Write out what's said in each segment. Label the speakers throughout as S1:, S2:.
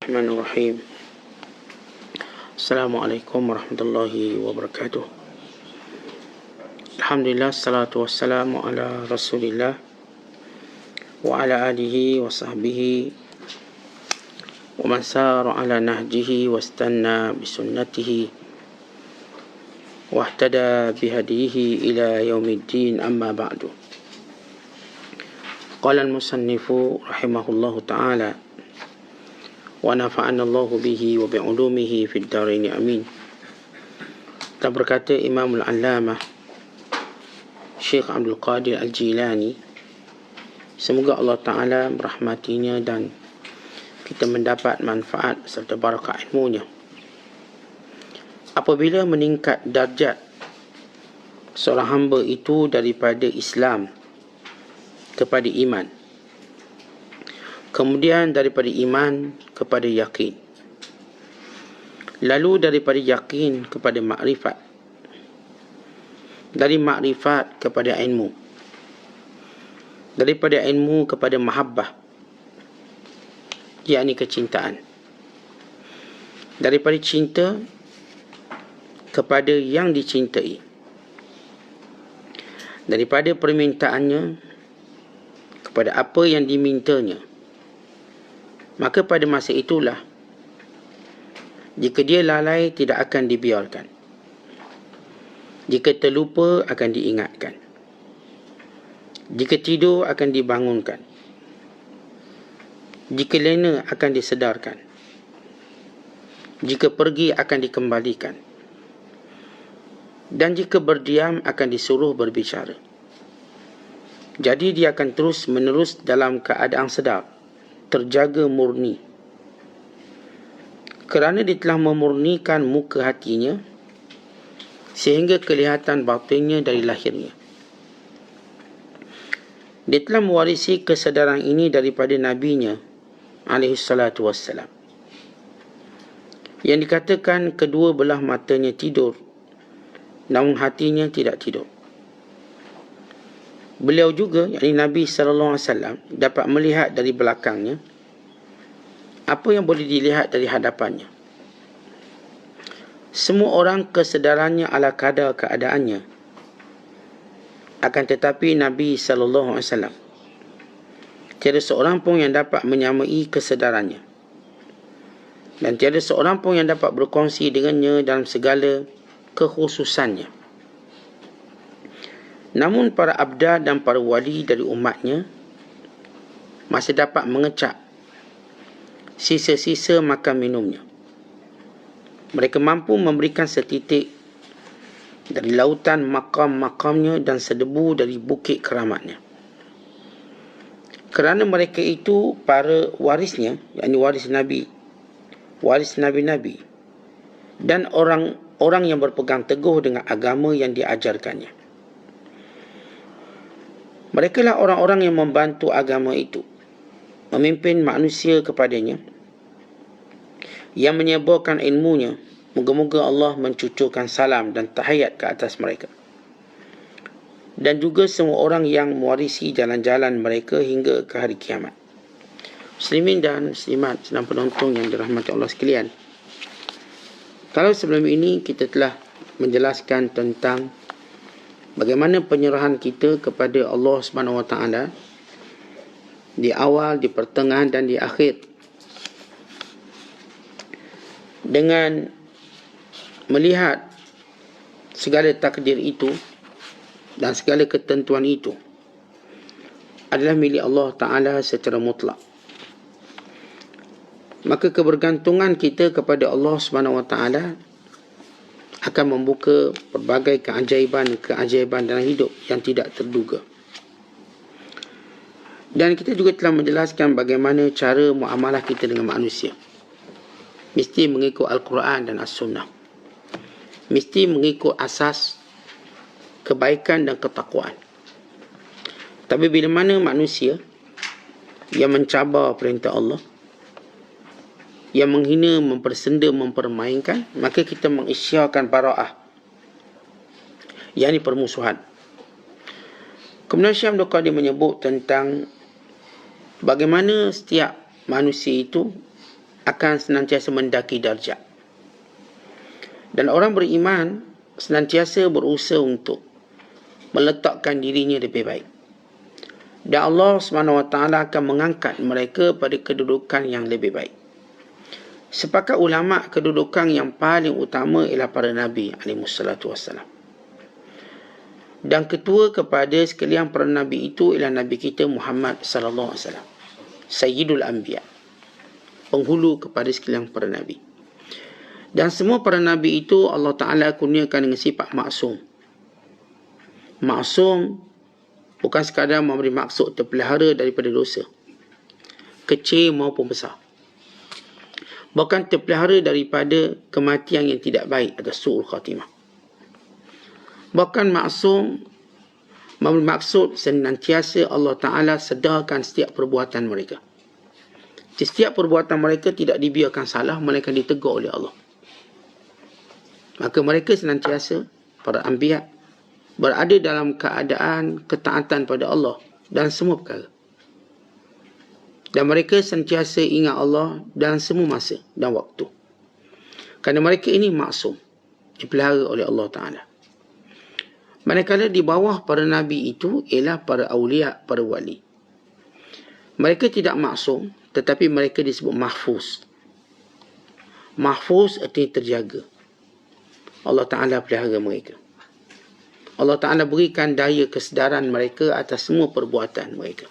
S1: Bismillahirrahmanirrahim. Assalamualaikum warahmatullahi wabarakatuh. Alhamdulillah, salatu wassalamu ala rasulillah wa ala alihi wa sahbihi wa man sara ala nahjihi wa istanna bisunnatihi wa ihtada bihadihi ila yaumiddin, amma ba'du. Qala al-musannifu rahimahullahu ta'ala wa nafa'ana Allahu bihi wa bi'ulumihi fid dharain, amin. Kita berkata Imam al-Allamah Syekh Abdul Qadir Al-Jilani, semoga Allah Ta'ala merahmatinya dan kita mendapat manfaat serta barakah ilmunya. Apabila meningkat darjat seorang hamba itu daripada Islam kepada iman, kemudian daripada iman kepada yakin, lalu daripada yakin kepada makrifat, dari makrifat kepada ilmu, daripada ilmu kepada mahabbah, yakni kecintaan, daripada cinta kepada yang dicintai, daripada permintaannya kepada apa yang dimintanya, maka pada masa itulah jika dia lalai tidak akan dibiarkan, jika terlupa akan diingatkan, jika tidur akan dibangunkan, jika lena akan disedarkan, jika pergi akan dikembalikan, dan jika berdiam akan disuruh berbicara. Jadi dia akan terus menerus dalam keadaan sedar, terjaga murni, kerana dia telah memurnikan muka hatinya sehingga kelihatan batinnya dari lahirnya. Dia telah mewarisi kesedaran ini daripada nabinya alaihi salatu wassalam, yang dikatakan kedua belah matanya tidur namun hatinya tidak tidur. Beliau juga, yakni Nabi SAW, dapat melihat dari belakangnya apa yang boleh dilihat dari hadapannya. Semua orang kesedarannya ala kadar keadaannya. Akan tetapi Nabi SAW, tiada seorang pun yang dapat menyamai kesedarannya, dan tiada seorang pun yang dapat berkongsi dengannya dalam segala kekhususannya. Namun para abdal dan para wali dari umatnya masih dapat mengecap sisa-sisa makan minumnya. Mereka mampu memberikan setitik dari lautan makam-makamnya dan sedebu dari bukit keramatnya. Kerana mereka itu para warisnya, yakni waris Nabi, waris Nabi-Nabi, dan orang yang berpegang teguh dengan agama yang diajarkannya. Mereka lah orang-orang yang membantu agama itu, memimpin manusia kepadanya, yang menyebarkan ilmunya. Moga-moga Allah mencucurkan salam dan tahiyat ke atas mereka, dan juga semua orang yang mewarisi jalan-jalan mereka hingga ke hari kiamat. Muslimin dan muslimat sedang penonton yang dirahmati Allah sekalian, kalau sebelum ini kita telah menjelaskan tentang bagaimana penyerahan kita kepada Allah Subhanahu Wa Taala di awal, di pertengahan dan di akhir, dengan melihat segala takdir itu dan segala ketentuan itu adalah milik Allah Ta'ala secara mutlak, maka kebergantungan kita kepada Allah Subhanahu Wa Taala akan membuka pelbagai keajaiban dalam hidup yang tidak terduga. Dan kita juga telah menjelaskan bagaimana cara muamalah kita dengan manusia. Mesti mengikut Al-Quran dan As-Sunnah. Mesti mengikut asas kebaikan dan ketakwaan. Tapi bila mana manusia yang mencabar perintah Allah, yang menghina, mempersenda, mempermainkan, maka kita mengisytiharkan bara'ah, yakni permusuhan. Kemudian Syekh Abdul Qadir menyebut tentang bagaimana setiap manusia itu akan senantiasa mendaki darjat. Dan orang beriman senantiasa berusaha untuk meletakkan dirinya lebih baik. Dan Allah SWT akan mengangkat mereka pada kedudukan yang lebih baik. Sepakat ulama, kedudukan yang paling utama ialah para Nabi SAW. Dan ketua kepada sekalian para Nabi itu ialah Nabi kita Muhammad SAW. Sayyidul Anbiya, penghulu kepada sekalian para Nabi. Dan semua para Nabi itu Allah Ta'ala kurniakan dengan sifat maksum. Maksum bukan sekadar memberi maksud terpelihara daripada dosa, kecil maupun besar. Bahkan terpelihara daripada kematian yang tidak baik atau su'ul khatimah. Bahkan maksum memberi maksud senantiasa Allah Ta'ala sedarkan setiap perbuatan mereka. Setiap perbuatan mereka tidak dibiarkan salah, melainkan ditegur oleh Allah. Maka mereka senantiasa, para anbiya, berada dalam keadaan ketaatan pada Allah dan semua perkara. Dan mereka sentiasa ingat Allah dalam semua masa dan waktu. Kerana mereka ini maksum, dipelihara oleh Allah Ta'ala. Manakala di bawah para Nabi itu ialah para awliya, para wali. Mereka tidak maksum, tetapi mereka disebut mahfuz. Mahfuz artinya terjaga. Allah Ta'ala pelihara mereka. Allah Ta'ala berikan daya kesedaran mereka atas semua perbuatan mereka.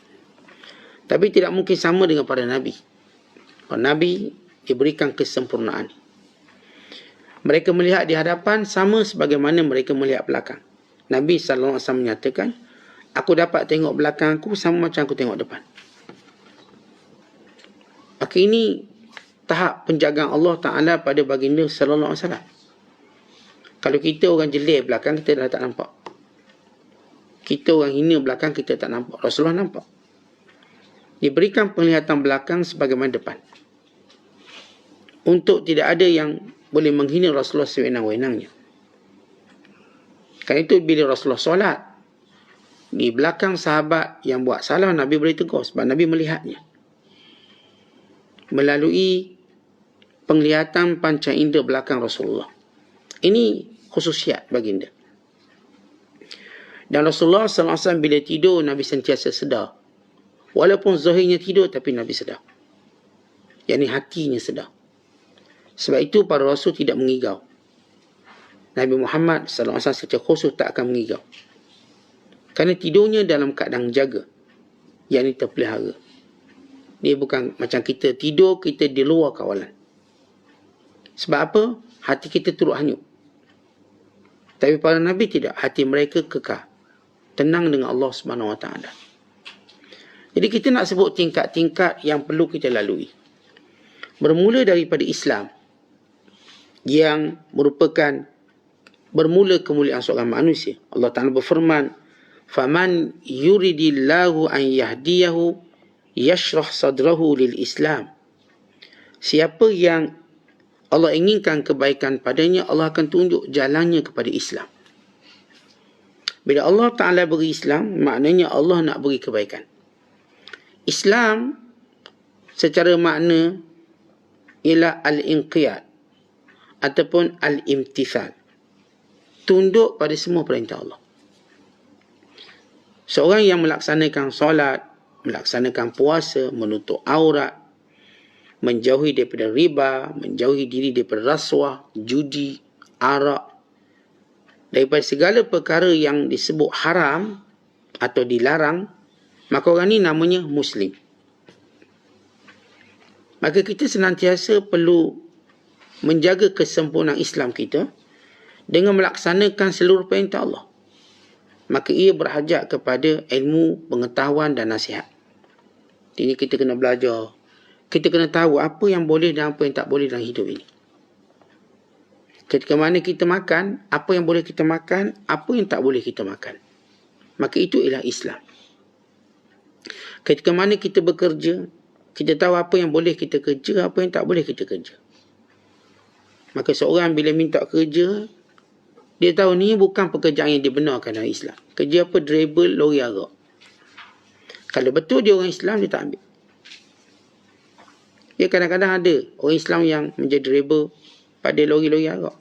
S1: Tapi tidak mungkin sama dengan para Nabi. Para Nabi diberikan kesempurnaan. Mereka melihat di hadapan sama sebagaimana mereka melihat belakang. Nabi SAW menyatakan, aku dapat tengok belakang aku sama macam aku tengok depan. Maka ini tahap penjagaan Allah Ta'ala pada baginda SAW. Kalau kita orang jelek belakang, kita dah tak nampak. Kita orang hina belakang, kita tak nampak. Rasulullah nampak. Diberikan penglihatan belakang sebagaimana depan. Untuk tidak ada yang boleh menghina Rasulullah sewenang-wenangnya. Kerana itu bila Rasulullah solat, di belakang sahabat yang buat salah, Nabi boleh tegur sebab Nabi melihatnya. Melalui penglihatan panca indera belakang Rasulullah. Ini khususiat baginda. Dan Rasulullah SAW bila tidur, Nabi sentiasa sedar. Walaupun zahirnya tidur, tapi Nabi sedar. Yang ini hatinya sedar. Sebab itu para Rasul tidak mengigau. Nabi Muhammad SAW secara khusus tak akan mengigau. Kerana tidurnya dalam keadaan jaga. Yang ini terpelihara. Dia bukan macam kita tidur, kita di luar kawalan. Sebab apa? Hati kita turut hanyut. Tapi para Nabi tidak. Hati mereka kekal. Tenang dengan Allah SWT. Jadi kita nak sebut tingkat-tingkat yang perlu kita lalui. Bermula daripada Islam. Yang merupakan bermula kemuliaan seorang manusia. Allah Ta'ala berfirman, "Faman yuridillahu an yahdiyahu yashrah sadrahu lil Islam." Siapa yang Allah inginkan kebaikan padanya, Allah akan tunjuk jalannya kepada Islam. Bila Allah Ta'ala beri Islam, maknanya Allah nak beri kebaikan. Islam secara makna ialah al-inqiyad ataupun al-imtithal. Tunduk pada semua perintah Allah. Seorang yang melaksanakan solat, melaksanakan puasa, menutup aurat, menjauhi daripada riba, menjauhi diri daripada rasuah, judi, arak, daripada segala perkara yang disebut haram atau dilarang, maka orang ni namanya Muslim. Maka kita senantiasa perlu menjaga kesempurnaan Islam kita dengan melaksanakan seluruh perintah Allah. Maka ia berhajat kepada ilmu, pengetahuan dan nasihat. Ini kita kena belajar. Kita kena tahu apa yang boleh dan apa yang tak boleh dalam hidup ini. Ketika mana kita makan, apa yang boleh kita makan, apa yang tak boleh kita makan. Maka itu ialah Islam. Ketika mana kita bekerja, kita tahu apa yang boleh kita kerja, apa yang tak boleh kita kerja. Maka seorang bila minta kerja, dia tahu ni bukan pekerjaan yang dibenarkan dalam Islam. Kerja apa? Dribble, lori arak. Kalau betul dia orang Islam, dia tak ambil. Ya, kadang-kadang ada orang Islam yang menjadi rebel pada lori-lori arak.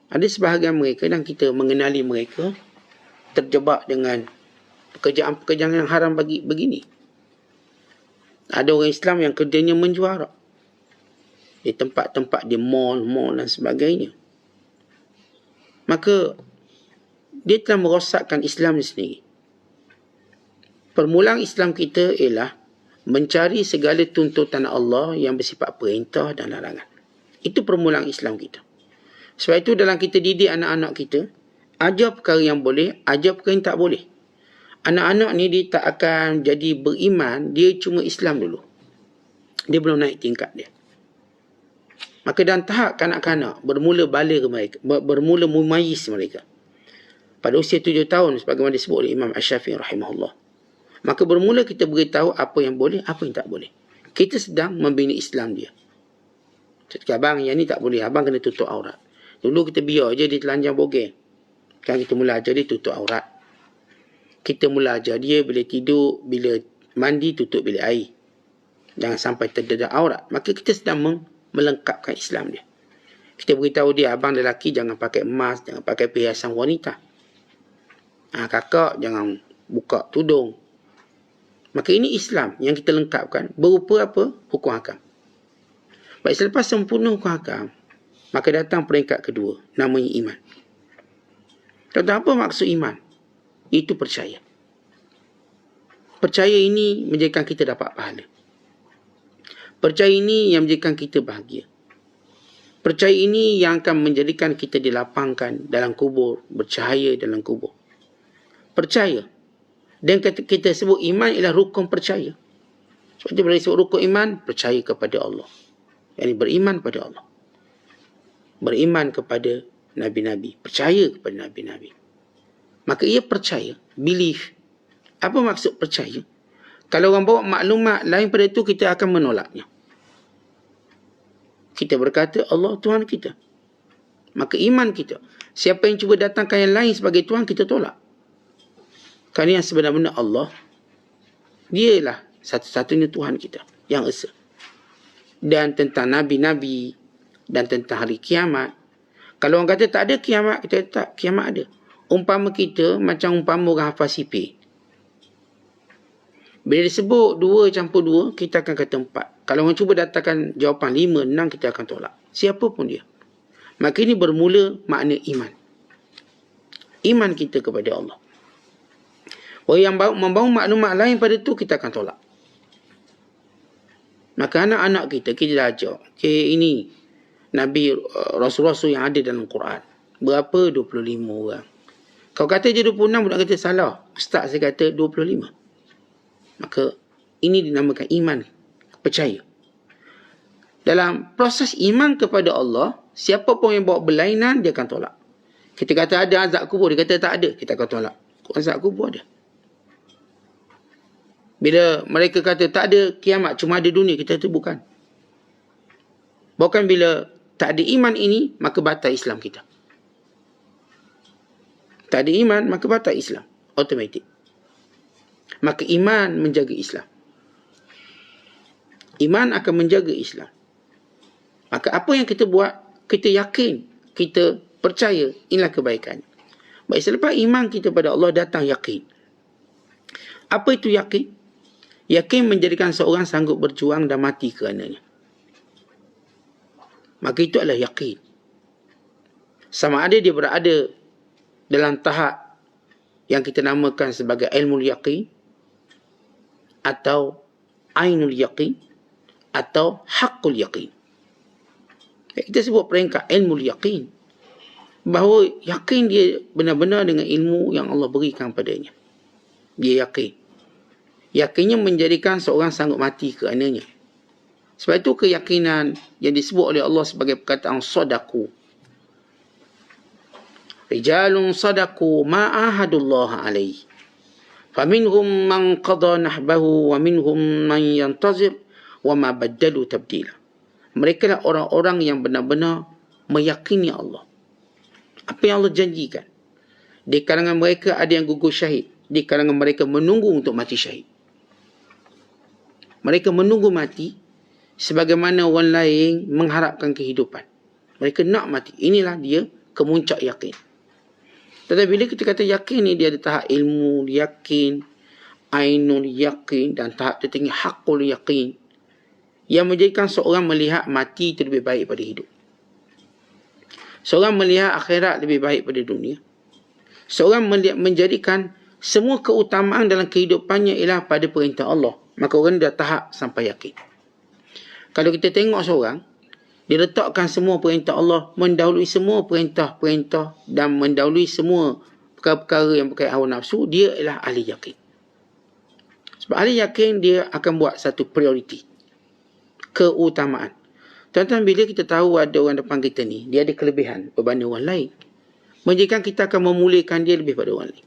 S1: Ada sebahagian mereka dan kita mengenali mereka terjebak dengan pekerjaan-pekerjaan yang haram begini. Ada orang Islam yang kerjanya menjual arak di tempat-tempat, di mall dan sebagainya. Maka dia telah merosakkan Islam sendiri. Permulaan Islam kita ialah mencari segala tuntutan Allah yang bersifat perintah dan larangan. Itu permulaan Islam kita. Sebab itu dalam kita didik anak-anak kita, ajar perkara yang boleh, ajar perkara yang tak boleh. Anak-anak ni dia tak akan jadi beriman, dia cuma Islam dulu. Dia belum naik tingkat dia. Maka dalam tahap kanak-kanak, bermula baligh mereka, bermula mumayyiz mereka. Pada usia 7 tahun, sebagaimana disebut oleh Imam Asy-Syafi'i rahimahullah. Maka bermula kita beritahu apa yang boleh, apa yang tak boleh. Kita sedang membina Islam dia. Cakap, abang yang ni tak boleh, abang kena tutup aurat. Dulu kita biar je dia telanjang bogel. Kan kita mula ajar dia tutup aurat. Kita mula ajar dia bila tidur, bila mandi tutup bilik air. Jangan sampai terdedah aurat. Maka kita sedang melengkapkan Islam dia. Kita beritahu dia, abang lelaki jangan pakai emas, jangan pakai perhiasan wanita. Kakak jangan buka tudung. Maka ini Islam yang kita lengkapkan berupa apa? Hukum hakam. Baik, selepas sempurna hukum hakam, maka datang peringkat kedua, namanya iman. Tentang apa maksud iman? Itu percaya. Percaya ini menjadikan kita dapat pahala. Percaya ini yang menjadikan kita bahagia. Percaya ini yang akan menjadikan kita dilapangkan dalam kubur, bercahaya dalam kubur. Percaya. Dan kita sebut iman ialah rukun percaya. Sebab itu bila disebut rukun iman, percaya kepada Allah. Yang beriman kepada Allah. Beriman kepada Nabi-Nabi. Percaya kepada Nabi-Nabi. Maka ia percaya. Belief. Apa maksud percaya? Kalau orang bawa maklumat lain pada itu, kita akan menolaknya. Kita berkata, Allah Tuhan kita. Maka iman kita. Siapa yang cuba datangkan yang lain sebagai Tuhan, kita tolak. Kerana yang sebenarnya Allah, dialah satu-satunya Tuhan kita yang esa. Dan tentang Nabi-Nabi dan tentang hari kiamat. Kalau orang kata tak ada kiamat, kita kata tak, kiamat ada. Umpama kita macam umpama orang hafal sipir. Bila disebut 2 campur 2, kita akan kata 4. Kalau orang cuba datangkan jawapan 5, 6, kita akan tolak. Siapa pun dia. Maka ini bermula makna iman. Iman kita kepada Allah. Orang yang membawa maklumat lain pada itu, kita akan tolak. Maka anak-anak kita dah ajar. Okay, ini Nabi Rasul-Rasul yang ada dalam Quran. Berapa? 25 orang. Kau kata je 26, budak kata salah. Ustaz saya kata 25. Maka ini dinamakan iman. Percaya. Dalam proses iman kepada Allah, siapa pun yang bawa berlainan, dia akan tolak. Kita kata ada azab kubur, dia kata tak ada, kita akan tolak. Azab kubur ada. Bila mereka kata tak ada kiamat, cuma ada dunia, kita kata bukan. Bahkan bila tak ada iman ini, maka batal Islam kita. Tak ada iman, maka batal Islam. Automatik. Maka iman menjaga Islam. Iman akan menjaga Islam. Maka apa yang kita buat, kita yakin, kita percaya, inilah kebaikan. Baik, selepas iman kita pada Allah, datang yakin. Apa itu yakin? Yakin menjadikan seorang sanggup berjuang dan mati kerananya. Maka itu adalah yakin. Sama ada dia berada dalam tahap yang kita namakan sebagai ilmu yaqin, atau ainul yaqin, atau haqqul yaqin. Kita sebut peringkat ilmu yaqin. Bahawa yakin dia benar-benar dengan ilmu yang Allah berikan padanya. Dia yakin. Yakinnya menjadikan seorang sanggup mati kerananya. Sebab itu keyakinan yang disebut oleh Allah sebagai perkataan sadaku. Rijalun sadaku ma'ahadullah alaih. Faminhum man qada nahbahu wa minhum man yantazir wa ma baddalu tabdila. Mereka lah orang-orang yang benar-benar meyakini Allah. Apa yang Allah janjikan. Di kalangan mereka ada yang gugur syahid. Di kalangan mereka menunggu untuk mati syahid. Mereka menunggu mati sebagaimana orang lain mengharapkan kehidupan. Mereka nak mati. Inilah dia kemuncak yakin. Tetapi bila kita kata yakin ni, dia ada tahap ilmu yakin, ainul yakin, dan tahap tertinggi hakul yakin, yang menjadikan seorang melihat mati itu lebih baik pada hidup. Seorang melihat akhirat lebih baik pada dunia. Seorang menjadikan semua keutamaan dalam kehidupannya ialah pada perintah Allah. Maka orang dah tahap sampai yakin. Kalau kita tengok seorang, dia letakkan semua perintah Allah, mendahului semua perintah-perintah dan mendahului semua perkara-perkara yang berkaitan hawa nafsu, dia ialah ahli yakin. Sebab ahli yakin, dia akan buat satu prioriti, keutamaan. Tuan-tuan, bila kita tahu ada orang depan kita ni, dia ada kelebihan berbanding orang lain, menjadikan kita akan memulihkan dia lebih pada orang lain.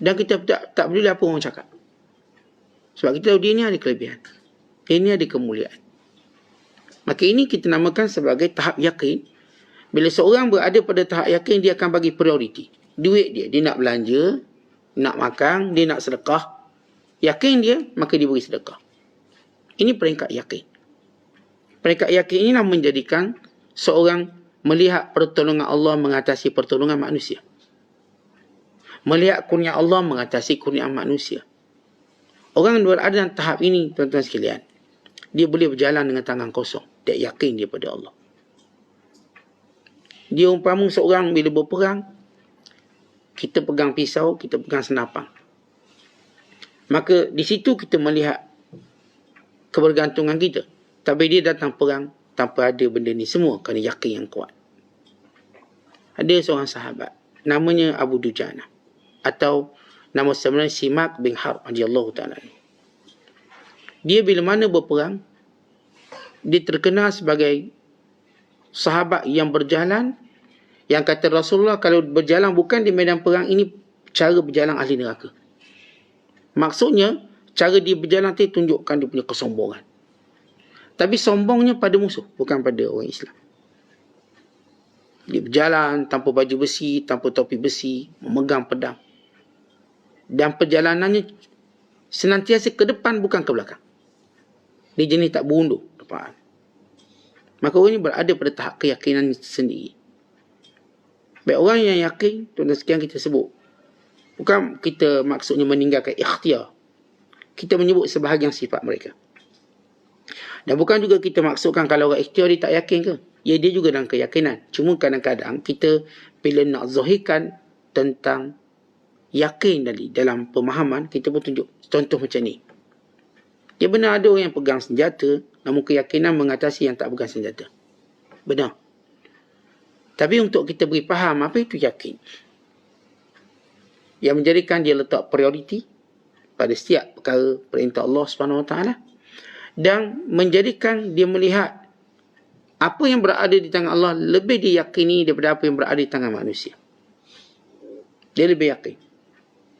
S1: Dan kita tak peduli apa orang cakap. Sebab kita tahu dia ni ada kelebihan. Ini ada kemuliaan. Maka ini kita namakan sebagai tahap yakin. Bila seorang berada pada tahap yakin, dia akan bagi prioriti. Duit dia, dia nak belanja, nak makan, dia nak sedekah. Yakin dia, maka dia beri sedekah. Ini peringkat yakin. Peringkat yakin inilah menjadikan seorang melihat pertolongan Allah mengatasi pertolongan manusia. Melihat kurnia Allah mengatasi kurnia manusia. Orang yang berada dalam tahap ini, tuan-tuan sekalian, dia boleh berjalan dengan tangan kosong. Dia yakin dia pada Allah. Dia umpama seorang bila berperang, kita pegang pisau, kita pegang senapang. Maka di situ kita melihat kebergantungan kita. Tapi dia datang perang tanpa ada benda ni semua kerana yakin yang kuat. Ada seorang sahabat, namanya Abu Dujana, atau nama sebenarnya Simak bin Harb radhiyallahu ta'ala. Dia bila mana berperang, dia terkenal sebagai sahabat yang berjalan, yang kata Rasulullah kalau berjalan bukan di medan perang, ini cara berjalan ahli neraka. Maksudnya, cara dia berjalan itu tunjukkan dia punya kesombongan. Tapi sombongnya pada musuh, bukan pada orang Islam. Dia berjalan tanpa baju besi, tanpa topi besi, memegang pedang. Dan perjalanannya senantiasa ke depan, bukan ke belakang. Dia jenis tak berundur depan. Maka orang ini berada pada tahap keyakinan sendiri. Baik orang yang yakin, tuan-tuan sekian kita sebut. Bukan kita maksudnya meninggalkan ikhtiar. Kita menyebut sebahagian sifat mereka. Dan bukan juga kita maksudkan kalau orang ikhtiar dia tak yakin ke. Ya, dia juga dalam keyakinan. Cuma kadang-kadang kita bila nak zahirkan tentang yakin tadi dalam pemahaman, kita pun tunjuk contoh macam ni. Dia benar ada orang yang pegang senjata, namun keyakinan mengatasi yang tak pegang senjata. Benar. Tapi untuk kita beri faham apa itu yakin, yang menjadikan dia letak prioriti pada setiap perkara perintah Allah SWT, dan menjadikan dia melihat apa yang berada di tangan Allah lebih diyakini daripada apa yang berada di tangan manusia. Dia lebih yakin.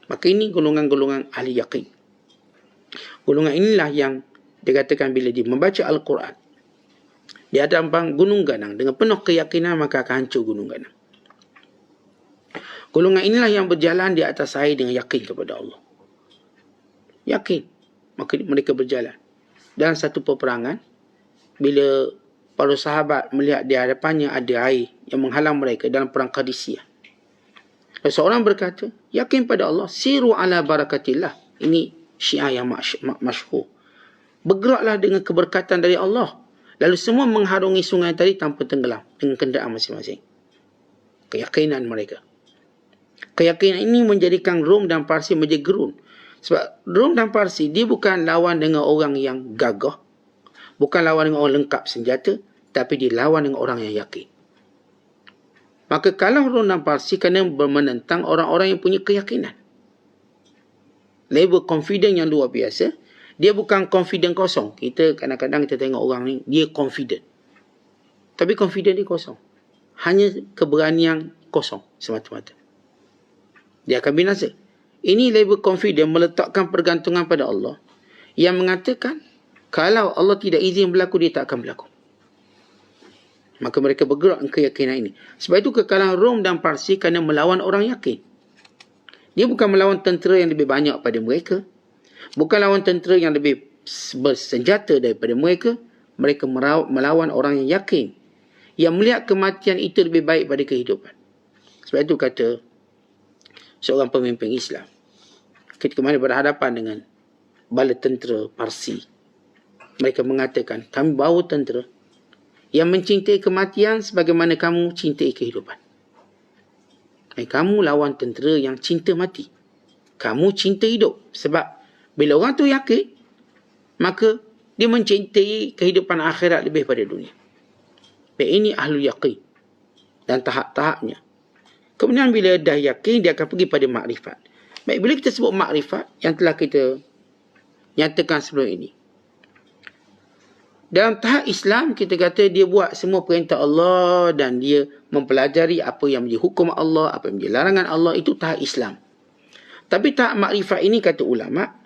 S1: Maka ini golongan-golongan ahli yakin. Golongan inilah yang dikatakan bila dia membaca Al-Quran, dia ada gunung ganang dengan penuh keyakinan, maka akan hancur gunung ganang. Golongan inilah yang berjalan di atas air dengan yakin kepada Allah. Yakin. Maka mereka berjalan. Dalam satu peperangan, bila para sahabat melihat di hadapannya ada air yang menghalang mereka dalam perang Qadisiyah, seorang berkata, yakin pada Allah, siru ala barakatillah. Ini syiar yang masyhur. Bergeraklah dengan keberkatan dari Allah. Lalu semua mengharungi sungai tadi tanpa tenggelam dengan kenderaan masing-masing. Keyakinan mereka. Keyakinan ini menjadikan Rom dan Parsi menjadi gerun. Sebab Rom dan Parsi, dia bukan lawan dengan orang yang gagah, bukan lawan dengan orang lengkap senjata, tapi dia lawan dengan orang yang yakin. Maka kalah Rom dan Parsi kerana menentang orang-orang yang punya keyakinan. Level confident yang luar biasa. Dia bukan confident kosong. Kita kadang-kadang kita tengok orang ni, dia confident. Tapi confident dia kosong. Hanya keberanian kosong semata-mata. Dia akan binasa. Ini level confident meletakkan pergantungan pada Allah, yang mengatakan kalau Allah tidak izin berlaku, dia tak akan berlaku. Maka mereka bergerak dengan keyakinan ini. Sebab itu kekalahan Rom dan Parsi kerana melawan orang yakin. Dia bukan melawan tentera yang lebih banyak pada mereka. Bukan lawan tentera yang lebih bersenjata daripada mereka. Mereka melawan orang yang yakin, yang melihat kematian itu lebih baik pada kehidupan. Sebab itu kata seorang pemimpin Islam ketika mana berhadapan dengan bala tentera Parsi, mereka mengatakan, kami bawa tentera yang mencintai kematian sebagaimana kamu cintai kehidupan. Kamu lawan tentera yang cinta mati. Kamu cinta hidup. Sebab bila orang tu yakin, maka dia mencintai kehidupan akhirat lebih pada dunia. Baik, ini ahlu yaqin dan tahap-tahapnya. Kemudian bila dah yakin, dia akan pergi pada makrifat. Baik, bila kita sebut makrifat yang telah kita nyatakan sebelum ini, dalam tahap Islam, kita kata dia buat semua perintah Allah dan dia mempelajari apa yang menjadi hukum Allah, apa yang menjadi larangan Allah. Itu tahap Islam. Tapi tahap makrifat ini, kata ulama',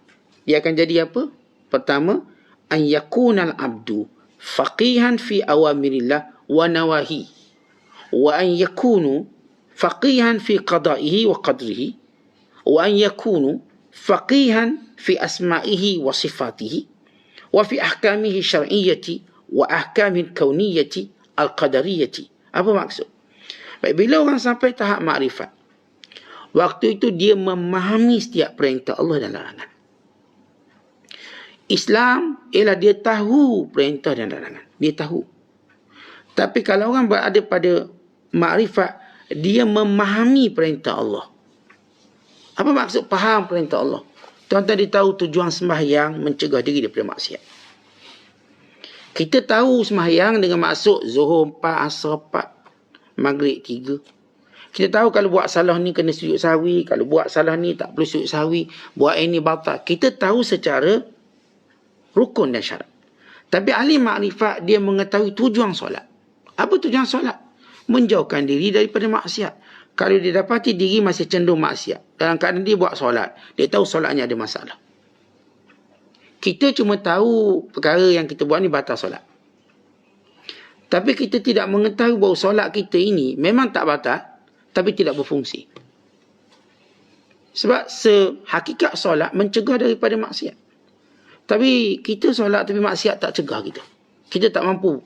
S1: dia akan jadi apa? Pertama, an yakunal abdu faqihan fi awamirillah wa nawahi, wa an yakunu faqihan fi qada'ihi wa qadrihi, wa an yakunu faqihan fi asma'ihi wa sifatihi, wa fi ahkamihi syar'iyyati wa ahkamil kauniyyati al-qadariyati. Apa maksud? Baik, bila orang sampai tahap makrifat, waktu itu dia memahami setiap perintah Allah dan larangan. Islam ialah dia tahu perintah dan larangan. Dia tahu. Tapi kalau orang berada pada makrifat, dia memahami perintah Allah. Apa maksud faham perintah Allah? Tuan-tuan, dia tahu tujuan sembahyang mencegah diri daripada maksiat. Kita tahu sembahyang dengan maksud Zuhur 4, Asar 4, Maghrib 3. Kita tahu kalau buat salah ni kena sujud sahwi, kalau buat salah ni tak perlu sujud sahwi, buat ini batal. Kita tahu secara rukun dan syarat. Tapi ahli makrifat, dia mengetahui tujuan solat. Apa tujuan solat? Menjauhkan diri daripada maksiat. Kalau dia dapati diri masih cenderung maksiat, dalam keadaan dia buat solat, dia tahu solatnya ada masalah. Kita cuma tahu perkara yang kita buat ni batal solat. Tapi kita tidak mengetahui bahawa solat kita ini memang tak batal, tapi tidak berfungsi. Sebab sehakikat solat mencegah daripada maksiat. Tapi kita solat tapi maksiat tak cegah kita. Kita tak mampu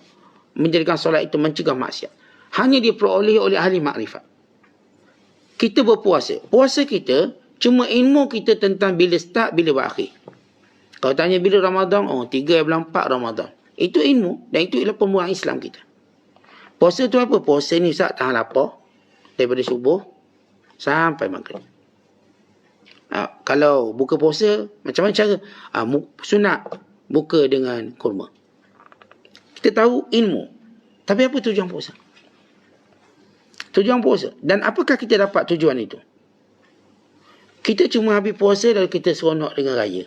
S1: menjadikan solat itu mencegah maksiat. Hanya diperoleh oleh ahli makrifat. Kita berpuasa. Puasa kita cuma ilmu kita tentang bila start, bila berakhir. Kalau tanya bila Ramadan, 3 bulan 4 Ramadan. Itu ilmu dan itu ialah pembuang Islam kita. Puasa tu apa? Puasa ni Ustaz tahan lapar daripada subuh sampai maghrib. Kalau buka puasa, macam mana cara? Sunat buka dengan kurma. Kita tahu ilmu. Tapi apa tujuan puasa? Tujuan puasa. Dan apakah kita dapat tujuan itu? Kita cuma habis puasa lalu kita seronok dengan raya.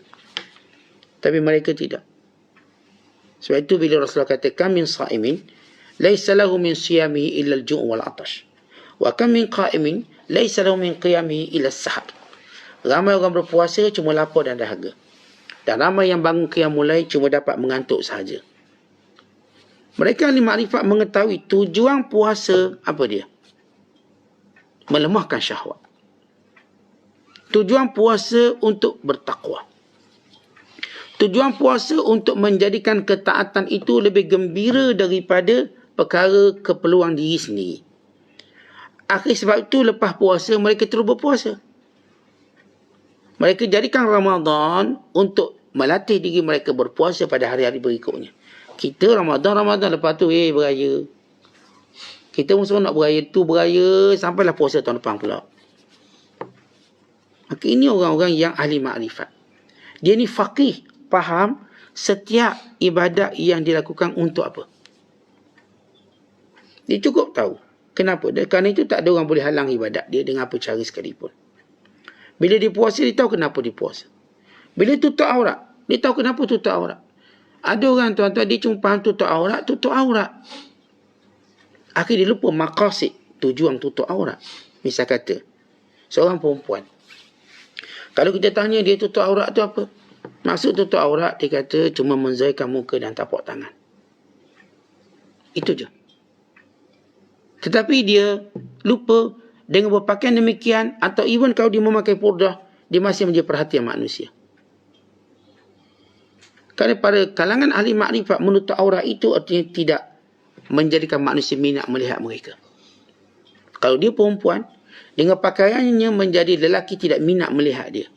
S1: Tapi mereka tidak. Sebab itu bila Rasulullah kata, kam min sa'imin laisa lahu min siyamihi illa al-ju' wal 'atash. Wa kam min qa'imin laisa lahu min qiyamihi illa as-sahar. Ramai orang berpuasa cuma lapar dan dahaga. Dan ramai yang bangun qiyamul lail cuma dapat mengantuk sahaja. Mereka ahli makrifat mengetahui tujuan puasa apa dia? Melemahkan syahwat. Tujuan puasa untuk bertakwa. Tujuan puasa untuk menjadikan ketaatan itu lebih gembira daripada perkara keperluan diri sendiri. Akhir sebab itu lepas puasa mereka terus berpuasa. Mereka jadikan Ramadan untuk melatih diri mereka berpuasa pada hari-hari berikutnya. Kita Ramadan, lepas tu beraya. Kita pun nak beraya, sampailah puasa tahun depan pula. Maka ini orang-orang yang ahli makrifat. Dia ni faqih, faham setiap ibadat yang dilakukan untuk apa. Dia cukup tahu. Kenapa? Kerana itu tak ada orang boleh halang ibadat dia dengan apa cara sekalipun. Bila dia puasa, dia tahu kenapa dia puasa. Bila tutup aurat, dia tahu kenapa tutup aurat. Ada orang tuan-tuan, dia cuma faham tutup aurat. Akhirnya dia lupa maqasid, tujuan tutup aurat. Misal kata, seorang perempuan. Kalau kita tanya dia tutup aurat tu apa? Maksud tutup aurat, dia kata cuma menzahirkan muka dan tapak tangan. Itu je. Tetapi dia lupa dengan berpakaian demikian, atau even kalau dia memakai purdah, dia masih menjadi perhatian manusia. Kerana pada kalangan ahli makrifat, menutup aurat itu artinya tidak menjadikan manusia minat melihat mereka. Kalau dia perempuan, dengan pakaiannya menjadi lelaki tidak minat melihat dia.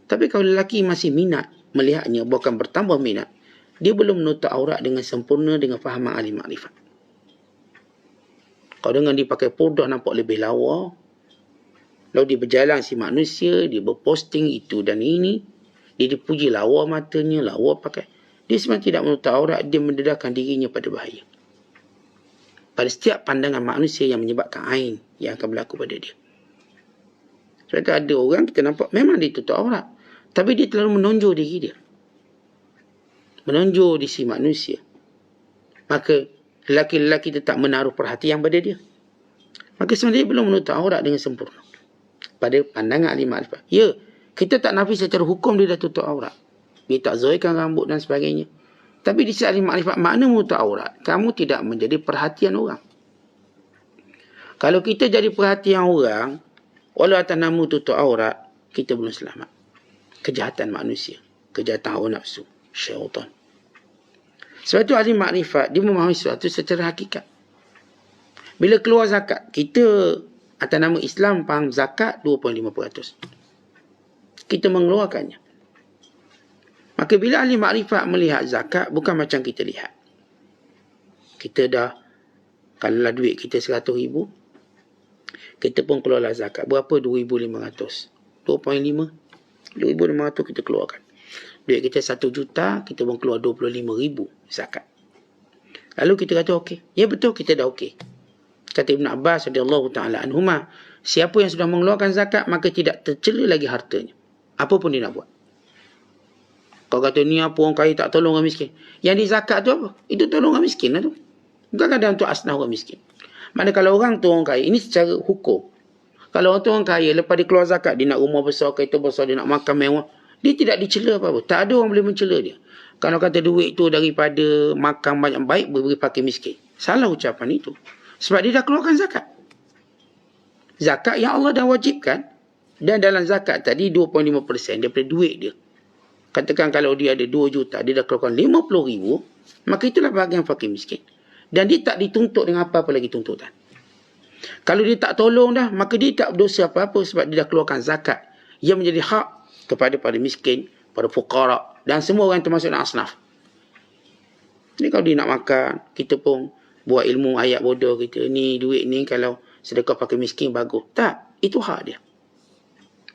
S1: Tapi kalau lelaki masih minat melihatnya, bukan bertambah minat, dia belum menutup aurat dengan sempurna dengan fahaman ahli makrifat. Kalau dengan dia pakai powder nampak lebih lawa, lalu dia berjalan si manusia, dia berposting itu dan ini, dia dipuji lawa matanya, lawa pakai. Dia sebenarnya tidak menutup aurat, dia mendedahkan dirinya pada bahaya. Pada setiap pandangan manusia yang menyebabkan ain yang akan berlaku pada dia. Sebab itu ada orang kita nampak memang dia tutup aurat, tapi dia terlalu menonjol diri dia. Menonjol di si manusia. Maka lelaki-lelaki tetap menaruh perhatian pada dia. Maka sebenarnya dia belum menutup aurat dengan sempurna. Pada pandangan ahli makrifat. Ya, kita tak nafi secara hukum dia dah tutup aurat. Dia tak zahirkan rambut dan sebagainya. Tapi di sisi ahli makrifat, makna menutup aurat, kamu tidak menjadi perhatian orang. Kalau kita jadi perhatian orang, walau atas nama tutup aurat, kita belum selamat. Kejahatan manusia, kejahatan hawa nafsu, syaitan. Sebab itu ahli makrifat, dia memahami sesuatu secara hakikat. Bila keluar zakat, kita atas nama Islam faham zakat 2.5%. Kita mengeluarkannya. Maka bila ahli makrifat melihat zakat, bukan macam kita lihat. Kita dah, kalaulah duit kita 100,000, kita pun keluarlah zakat. Berapa? 2,500. 2.5. 2,500 kita keluarkan. Duit kita 1 juta, kita pun keluar 25,000 zakat. Lalu kita kata okey. Ya betul, kita dah okey. Kata Ibn Abbas radhiyallahu ta'ala anhumah, siapa yang sudah mengeluarkan zakat, maka tidak tercela lagi hartanya. Apa pun dia nak buat. Kau kata ni apa orang kaya tak tolong orang miskin. Yang di zakat tu apa? Itu tolong orang miskin lah tu. Bukan kadang untuk asnaf orang miskin. Mana kalau orang tu orang kaya, ini secara hukum. Kalau orang tu orang kaya, lepas dia keluar zakat, dia nak rumah besar, kereta besar, dia nak makan mewah, dia tidak dicela apa-apa. Tak ada orang boleh mencela dia. Kalau kata duit tu daripada makan banyak baik, beri pakai miskin. Salah ucapan itu. Sebab dia dah keluarkan zakat. Zakat yang Allah dah wajibkan. Dan dalam zakat tadi 2.5% daripada duit dia. Katakan kalau dia ada 2 juta, dia dah keluarkan 50,000, maka itulah bahagian fakir miskin. Dan dia tak dituntut dengan apa-apa lagi tuntutan. Kalau dia tak tolong dah, maka dia tak berdosa apa-apa sebab dia dah keluarkan zakat yang menjadi hak kepada para miskin, para fuqara dan semua orang termasuk asnaf. Jadi kalau dia nak makan, kita pun buat ilmu ayat bodoh kita. Ni duit ni kalau sedekah pakai miskin bagus. Tak, itu hak dia.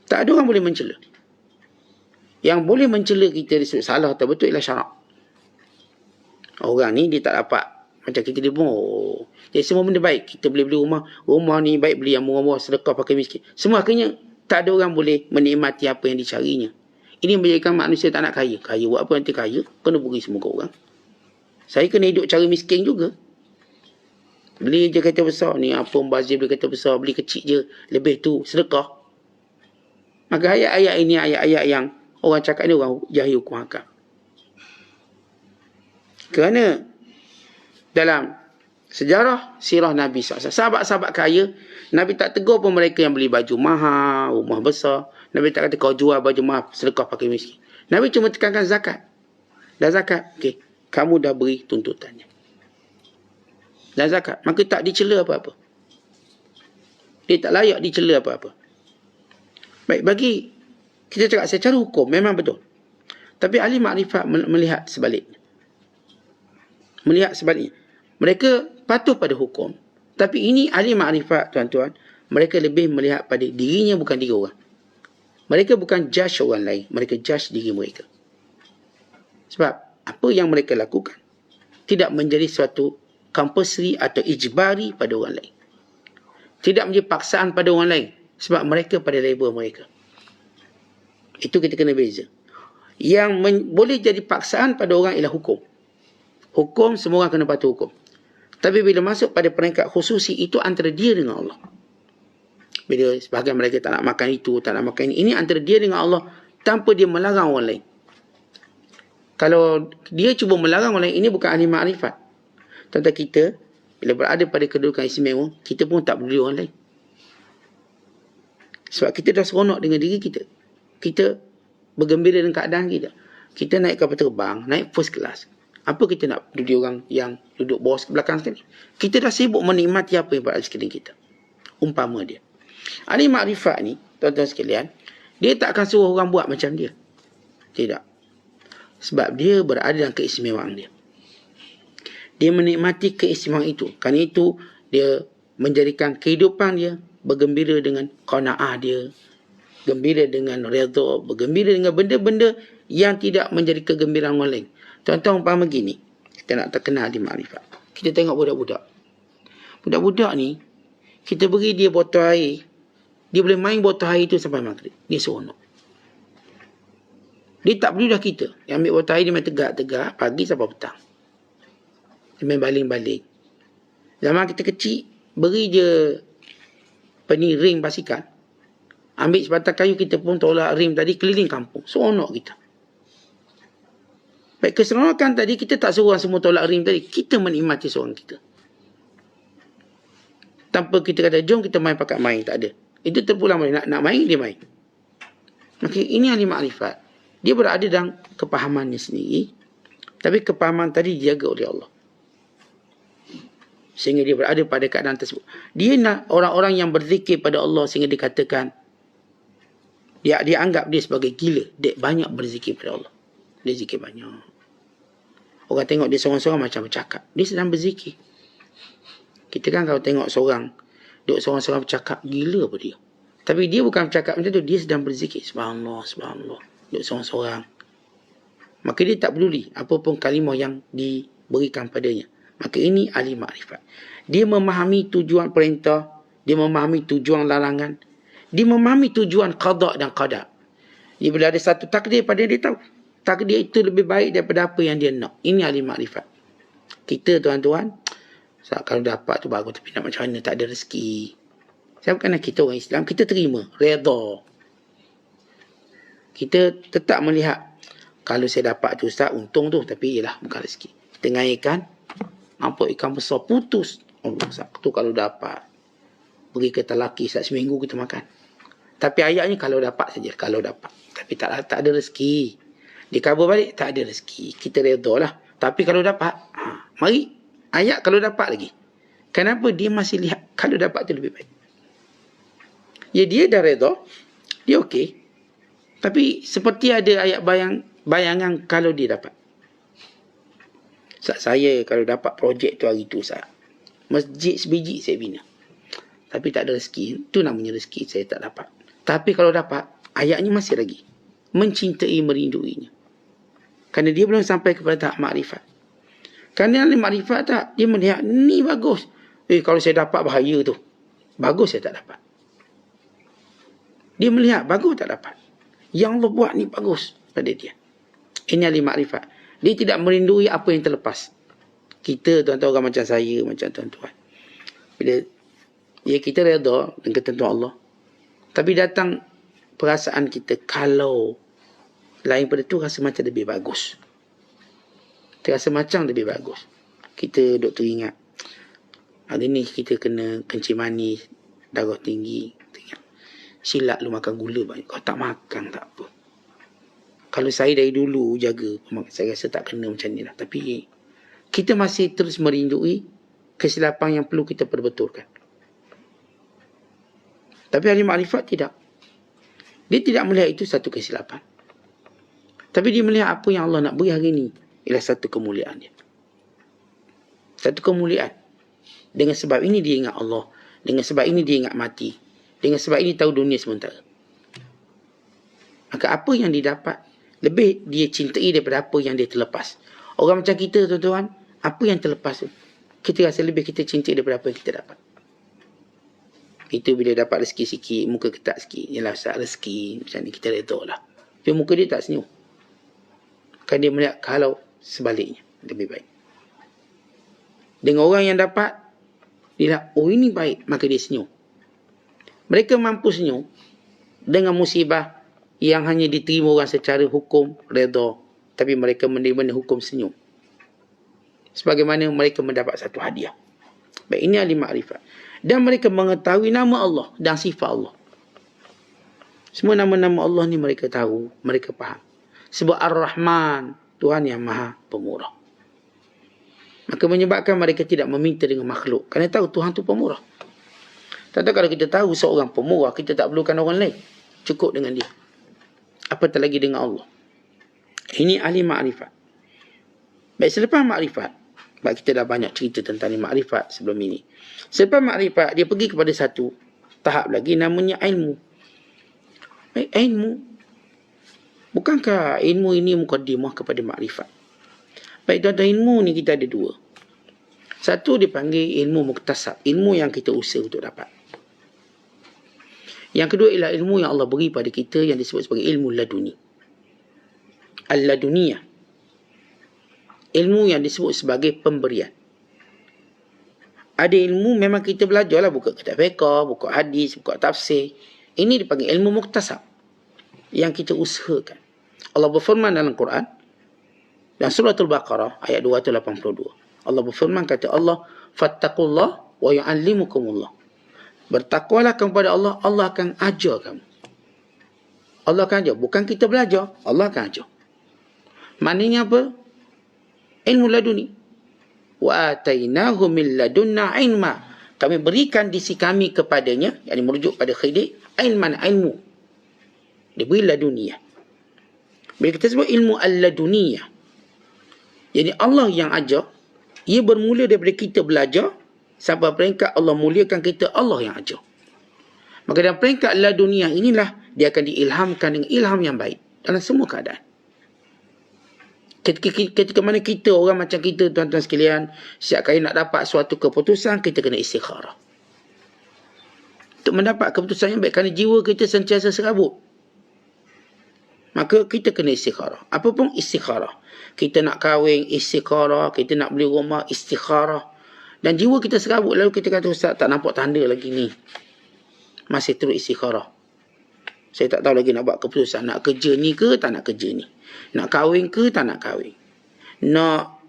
S1: Tak ada orang boleh mencela. Yang boleh mencela kita disebut salah atau betul ialah syarak. Orang ni dia tak dapat. Macam kita dia pun, jadi semua benda baik. Kita boleh beli rumah. Rumah ni baik beli yang murah-murah, sedekah pakai miskin. Semua akhirnya tak ada orang boleh menikmati apa yang dicarinya. Ini menjadikan manusia tak nak kaya. Kaya buat apa nanti kaya? Kena beri semua ke orang. Saya kena hidup cara miskin juga. Beli je kereta besar. Ni apa membazir beli kereta besar. Beli kecil je. Lebih tu sedekah. Maka ayat-ayat ini ayat-ayat yang orang cakap ni orang jahil hukum hakam. Kerana dalam sejarah sirah Nabi SAW, sahabat-sahabat kaya, Nabi tak tegur pun mereka yang beli baju mahal, rumah besar. Nabi tak kata kau jual baju mahal, sedekah pakai miskin. Nabi cuma tekankan zakat. Dah zakat, okey, kamu dah beri tuntutannya. Dah zakat, maka tak dicela apa-apa. Dia tak layak dicela apa-apa. Baik, bagi kita cakap secara hukum memang betul. Tapi ahli makrifat melihat sebaliknya. Melihat sebaliknya. Mereka patuh pada hukum. Tapi ini ahli makrifat, tuan-tuan, mereka lebih melihat pada dirinya bukan diri orang. Mereka bukan judge orang lain, mereka judge diri mereka. Sebab apa yang mereka lakukan tidak menjadi suatu compulsory atau ijbari pada orang lain. Tidak menjadi paksaan pada orang lain. Sebab mereka pada level mereka. Itu kita kena beza. Yang boleh jadi paksaan pada orang ialah hukum. Hukum, semua orang kena patuh hukum. Tapi bila masuk pada peringkat khususi, itu antara dia dengan Allah. Bila sebahagian mereka tak nak makan itu, tak nak makan ini antara dia dengan Allah tanpa dia melarang orang lain. Kalau dia cuba melarang orang lain, ini bukan ahli makrifat. Tentang kita, bila berada pada kedudukan istimewa, kita pun tak peduli orang lain. Sebab kita dah seronok dengan diri kita. Kita bergembira dengan keadaan kita. Kita naik kapal terbang, naik first class. Apa kita nak duduk orang yang duduk bawah belakang sekali? Kita dah sibuk menikmati apa yang berada di sekeliling kita. Umpama dia. Ahli makrifat ni, tuan-tuan sekalian, dia tak akan suruh orang buat macam dia. Tidak. Sebab dia berada dalam keistimewaan dia. Dia menikmati keistimewaan itu. Kerana itu, dia menjadikan kehidupan dia bergembira dengan qanaah dia, gembira dengan redha, bergembira dengan benda-benda yang tidak menjadi kegembiraan orang lain. Tuan-tuan umpama begini, kita nak terkenal di makrifat. Kita tengok budak-budak. Budak-budak ni, kita beri dia botol air, dia boleh main botol air itu sampai maghrib. Dia seronok. Dia tak perlu dah kita. Dia ambil botol air, dia main tegak-tegak, pagi sampai petang. Dia main baling-baling. Zaman kita kecil, beri je ring basikal. Ambil sebatang kayu, kita pun tolak rim tadi keliling kampung. Seronok kita. Baik, keseronokan tadi, kita tak suruh semua tolak rim tadi. Kita menikmati seorang kita. Tanpa kita kata, jom kita main pakat main. Tak ada. Itu terpulang nak main, dia main. Maka ini ahli makrifat. Dia berada dalam kepahamannya sendiri. Tapi kepahaman tadi dijaga oleh Allah. Sehingga dia berada pada keadaan tersebut. Dia nak orang-orang yang berzikir pada Allah sehingga dikatakan, dia anggap dia sebagai gila. Dia banyak berzikir pada Allah. Dia zikir banyak. Orang tengok dia seorang-seorang macam bercakap. Dia sedang berzikir. Kita kan kalau tengok seorang, duduk seorang-seorang bercakap, gila apa dia. Tapi dia bukan bercakap macam tu. Dia sedang berzikir. Subhanallah, subhanallah. Duduk seorang-seorang. Maka dia tak peduli apapun kalimah yang diberikan padanya. Maka ini ahli makrifat. Dia memahami tujuan perintah. Dia memahami tujuan larangan. Dia memahami tujuan qada dan qadar. Dia bila ada satu takdir pada dia tahu. Takdir itu lebih baik daripada apa yang dia nak. Ini ahli makrifat. Kita tuan-tuan, kalau dapat tu bagus, tapi nak macam mana, tak ada rezeki. Sebab kerana kita orang Islam, kita terima, redha. Kita tetap melihat, kalau saya dapat tu Ustaz, untung tu, tapi ialah bukan rezeki. Kita ngairkan, nampak ikan besar, putus. Allah, tu kalau dapat, beri ke lelaki, seminggu kita makan. Tapi ayatnya kalau dapat saja, kalau dapat. Tapi tak ada rezeki. Dikabur balik, tak ada rezeki. Kita redha lah. Tapi kalau dapat, mari ayat kalau dapat lagi. Kenapa? Dia masih lihat kalau dapat tu lebih baik. Ya, dia dah redha, dia okey. Tapi seperti ada ayat bayangan kalau dia dapat. Saya kalau dapat projek tu hari tu, masjid sebiji saya bina. Tapi tak ada rezeki. Itu namanya rezeki saya tak dapat. Tapi kalau dapat, ayatnya masih lagi. Mencintai, merinduinya. Kerana dia belum sampai kepada tahap makrifat. Kerana ahli makrifat tak, dia melihat, ni bagus. Kalau saya dapat bahaya tu. Bagus saya tak dapat. Dia melihat, bagus tak dapat. Yang Allah buat ni bagus pada dia. Ini ahli makrifat. Dia tidak merindui apa yang terlepas. Kita tuan-tuan orang macam saya, macam tuan-tuan. Bila kita redha dengan ketentuan Allah. Tapi datang perasaan kita, kalau lain pada tu rasa macam lebih bagus. Terasa macam lebih bagus. Kita duk teringat, hari ni kita kena kencing manis, darah tinggi. Teringat, silap lu makan gula banyak. Kau tak makan tak apa. Kalau saya dari dulu jaga, saya rasa tak kena macam ni lah. Tapi kita masih terus merindui kesilapan yang perlu kita perbetulkan. Tapi ahli makrifat tidak. Dia tidak melihat itu satu kesilapan. Tapi dia melihat apa yang Allah nak beri hari ini ialah satu kemuliaan dia. Satu kemuliaan. Dengan sebab ini dia ingat Allah. Dengan sebab ini dia ingat mati. Dengan sebab ini tahu dunia sementara. Maka apa yang dia dapat, lebih dia cintai daripada apa yang dia terlepas. Orang macam kita tuan-tuan, apa yang terlepas tu, kita rasa lebih kita cintai daripada apa yang kita dapat. Itu bila dapat rezeki sikit, muka ketak sikit. Yalah Ustaz, rezeki macam ni kita redha lah. Tapi muka dia tak senyum. Kan dia melihat kalau sebaliknya lebih baik. Dengan orang yang dapat, dia lihat, oh ini baik, maka dia senyum. Mereka mampu senyum dengan musibah yang hanya diterima orang secara hukum redha, tapi mereka menerima hukum senyum. Sebagaimana mereka mendapat satu hadiah. Baik, ini ahli makrifat. Dan mereka mengetahui nama Allah dan sifat Allah. Semua nama-nama Allah ni mereka tahu, mereka faham. Sebab Ar-Rahman, Tuhan yang Maha Pemurah. Maka menyebabkan mereka tidak meminta dengan makhluk. Kerana tahu Tuhan tu pemurah. Tentu kalau kita tahu seorang pemurah, kita tak perlukan orang lain. Cukup dengan dia. Apatah lagi dengan Allah. Ini ahli makrifat. Baik, selepas makrifat, sebab kita dah banyak cerita tentang makrifat sebelum ini. Selepas makrifat, dia pergi kepada satu tahap lagi, namanya ilmu. Baik, ilmu. Bukankah ilmu ini mukaddimah kepada makrifat? Baik, tuan-tuan, ilmu ni kita ada dua. Satu dipanggil ilmu muktasab, ilmu yang kita usaha untuk dapat. Yang kedua ialah ilmu yang Allah beri pada kita yang disebut sebagai ilmu laduni. Al-laduniyah. Ilmu yang disebut sebagai pemberian. Ada ilmu memang kita belajar lah, buka kitab fiqh, buka hadis, buka tafsir. Ini dipanggil ilmu muktasab yang kita usahakan. Allah berfirman dalam Quran dan surah Al-Baqarah ayat 282. Allah berfirman, kata Allah, fattaqullah wa yu'allimukumullah. Bertakwalah kepada Allah, Allah akan ajar kamu. Allah akan ajar, bukan kita belajar, Allah akan ajar. Maknanya apa? Ilmu laduni. Wa atainahu min ladunna ilma. Kami berikan di sisi kami kepadanya, yang merujuk pada Khidir, ilman, ilmu. Dia beri laduniyah. Bila kita sebut ilmu al-laduniyah, jadi Allah yang ajar, ia bermula daripada kita belajar, sampai peringkat Allah muliakan kita, Allah yang ajar. Maka dalam peringkat laduniyah inilah, dia akan diilhamkan dengan ilham yang baik dalam semua keadaan. Ketika mana kita, orang macam kita, tuan-tuan sekalian, setiap kali nak dapat suatu keputusan, kita kena istikharah. Untuk mendapat keputusan yang baik, kerana jiwa kita sentiasa serabut. Maka kita kena istikharah. Apa pun istikharah. Kita nak kahwin, istikharah. Kita nak beli rumah, istikharah. Dan jiwa kita serabut. Lalu kita kata, Ustaz, tak nampak tanda lagi ni. Masih terus istikharah. Saya tak tahu lagi nak buat keputusan. Nak kerja ni ke, tak nak kerja ni. Nak kahwin ke, tak nak kahwin. Nak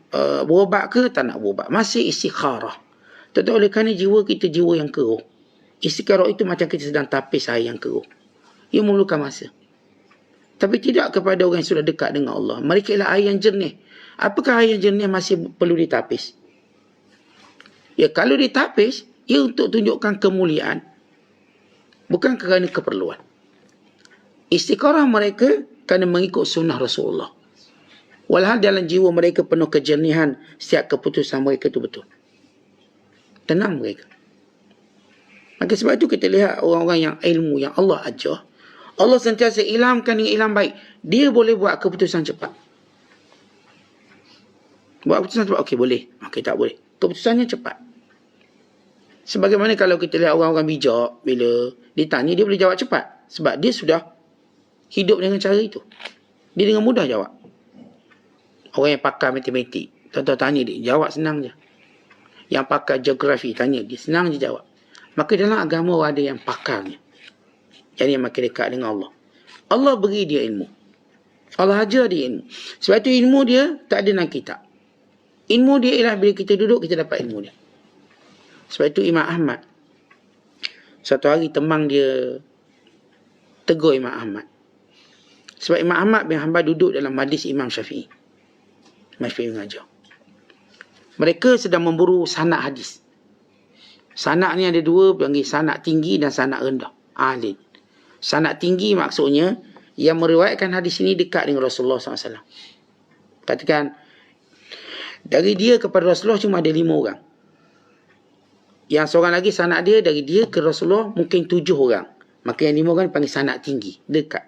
S1: berubat ke, tak nak berubat. Masih istikharah. Tak tahu oleh kerana jiwa kita jiwa yang keruh. Istikharah itu macam kita sedang tapis air yang keruh. Ia memerlukan masa. Tapi tidak kepada orang yang sudah dekat dengan Allah. Mereka ialah air yang jernih. Apakah air yang jernih masih perlu ditapis? Ya, kalau ditapis, ia untuk tunjukkan kemuliaan. Bukan kerana keperluan. Istikharah mereka kerana mengikut sunnah Rasulullah. Walhal dalam jiwa mereka penuh kejernihan, setiap keputusan mereka itu betul. Tenang mereka. Maka sebab itu kita lihat orang-orang yang ilmu, yang Allah ajar, Allah sentiasa ilhamkan dengan ilham baik. Dia boleh buat keputusan cepat. Buat keputusan cepat, okey boleh. Okey tak boleh. Keputusannya cepat. Sebagaimana kalau kita lihat orang-orang bijak, bila ditanya, dia boleh jawab cepat. Sebab dia sudah hidup dengan cara itu. Dia dengan mudah jawab. Orang yang pakar matematik, tuan-tuan tanya dia, jawab senang je. Yang pakar geografi, tanya dia, senang je jawab. Maka dalam agama ada yang pakarnya. Yang yang makin dekat dengan Allah. Allah beri dia ilmu. Allah ajar dia ilmu. Sebab itu ilmu dia tak ada dalam kitab. Ilmu dia ialah bila kita duduk, kita dapat ilmu dia. Sebab itu Imam Ahmad, satu hari temang dia tegur Imam Ahmad. Sebab Imam Ahmad bin Hanbal duduk dalam majlis Imam Syafi'i. Imam Syafi'i mengajar. Mereka sedang memburu sanad hadis. Sanad ni ada dua, panggil sanad tinggi dan sanad rendah. Alin. Sanad tinggi maksudnya yang meriwayatkan hadis ini dekat dengan Rasulullah SAW. Katakan, dari dia kepada Rasulullah cuma ada 5 orang. Yang seorang lagi sanad dia, dari dia ke Rasulullah mungkin 7 orang. Maka yang 5 orang dipanggil sanad tinggi, dekat.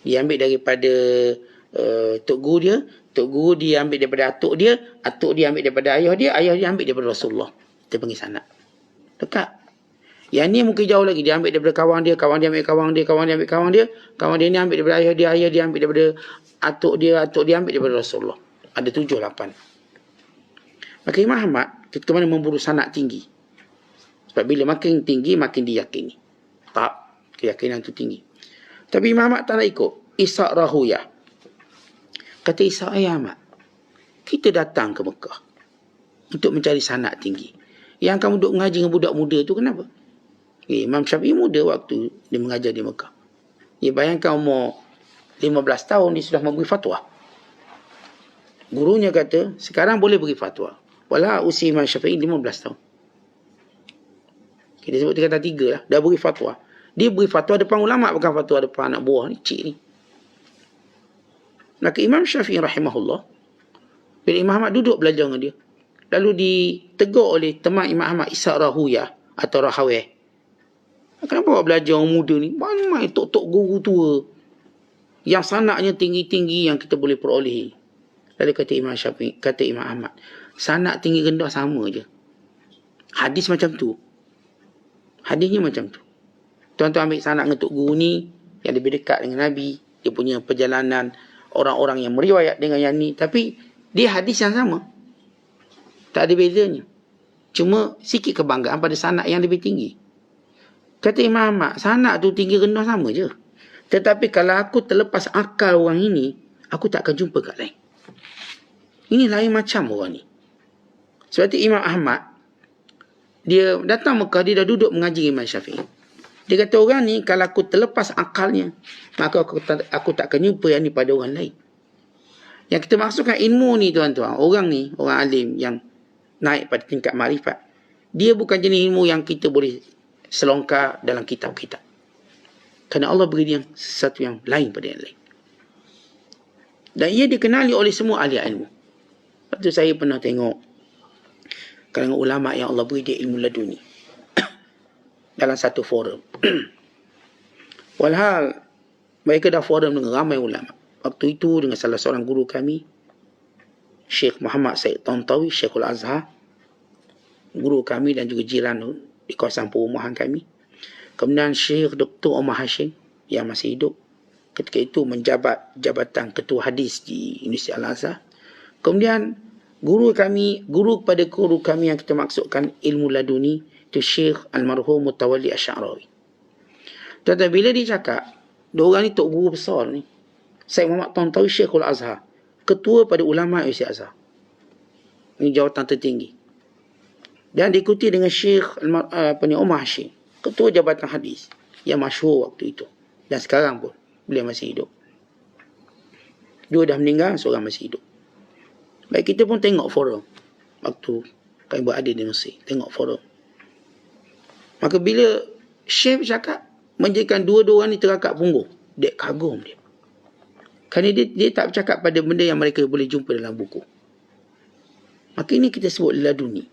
S1: Dia ambil daripada Tok Guru dia, Tok Guru dia ambil daripada atuk dia dia ambil daripada ayah dia ambil daripada Rasulullah. Kita panggil sanad. Dekat. Yang ni mungkin jauh lagi. Dia ambil daripada kawan dia ambil kawan dia, kawan dia ambil kawan dia, kawan dia ni ambil daripada ayah dia ambil daripada atuk dia ambil daripada Rasulullah. Ada 7, 8. Maka Imam Ahmad ketika mana memburu sanad tinggi. Sebab bila makin tinggi, makin diyakini. Tak, keyakinan tu tinggi. Tapi Imam Ahmad tak nak ikut. Ishaq Rahuyah. Kata Ishaq, Ahmad, kita datang ke Mekah untuk mencari sanad tinggi. Yang kamu duduk mengaji dengan budak muda tu kenapa? Imam Syafi'i muda waktu dia mengajar di Mekah. Dia bayangkan umur 15 tahun dia sudah memberi fatwa. Gurunya kata, sekarang boleh beri fatwa. Walau usia Imam Syafi'i 15 tahun. Kita sebut kata 3 lah. Dah beri fatwa. Dia beri fatwa depan ulama', bukan fatwa depan anak buah ni, cik ni. Maka Imam Syafi'i rahimahullah, bila Imam Ahmad duduk belajar dengan dia, lalu ditegur oleh teman Imam Ahmad, Ishaq Rahuyah atau Rahawih. Kenapa awak belajar orang muda ni? Banyak tok-tok guru tua yang sanaknya tinggi-tinggi yang kita boleh perolehi. Lalu kata Imam Syafi'i, kata Imam Ahmad, sanak tinggi rendah sama je. Hadis macam tu. Hadisnya macam tu. Tuan-tuan ambil sanak dengan tok guru ni yang lebih dekat dengan Nabi, dia punya perjalanan orang-orang yang meriwayat dengan yang ni, tapi dia hadis yang sama. Tak ada bezanya. Cuma sikit kebanggaan pada sanak yang lebih tinggi. Kata Imam Ahmad, sanak tu tinggi rendah sama je. Tetapi kalau aku terlepas akal orang ini, aku tak akan jumpa kat lain. Ini lain macam orang ni. Sebab itu Imam Ahmad, dia datang Mekah, dia dah duduk mengaji Imam Syafi'i. Dia kata orang ni, kalau aku terlepas akalnya, maka aku tak akan jumpa yang ni pada orang lain. Yang kita maksudkan ilmu ni tuan-tuan, orang ni, orang alim yang naik pada tingkat makrifat, dia bukan jenis ilmu yang kita boleh selongkar dalam kitab-kitab. Kerana Allah beri dia sesuatu yang lain pada yang lain. Dan ia dikenali oleh semua ahli ilmu. Lepas tu saya pernah tengok kalangan ulama' yang Allah beri dia ilmu laduni dalam satu forum. Walhal mereka dah forum dengan ramai ulama'. Waktu itu dengan salah seorang guru kami, Syekh Muhammad Said Tantawi, Syekhul Azhar, guru kami dan juga jiran di kawasan perumahan kami. Kemudian Syekh Dr. Omar Hashim yang masih hidup, ketika itu menjabat jabatan ketua hadis di Universiti Al-Azhar. Kemudian guru kepada guru kami yang kita maksudkan ilmu laduni, itu Syekh Almarhum Mutawalli Asy'arawi. Tetapi bila dia cakap, dua orang ni tok guru besar ni, Syekh Muhammad Tantawi, Syekhul Azhar, ketua pada ulama' Universiti Azhar. Ini jawatan tertinggi. Dan diikuti dengan Syekh Omar Hashim, ketua jabatan hadis yang masyhur waktu itu. Dan sekarang pun beliau masih hidup. Dua dah meninggal, seorang masih hidup. Baik, kita pun tengok forum waktu kami berada di Mesir, tengok forum. Maka bila Syekh cakap, menjadikan dua-dua orang ni terangkat punggung, dia kagum dia. Kerana dia tak bercakap pada benda yang mereka boleh jumpa dalam buku. Maka ini kita sebut laduni.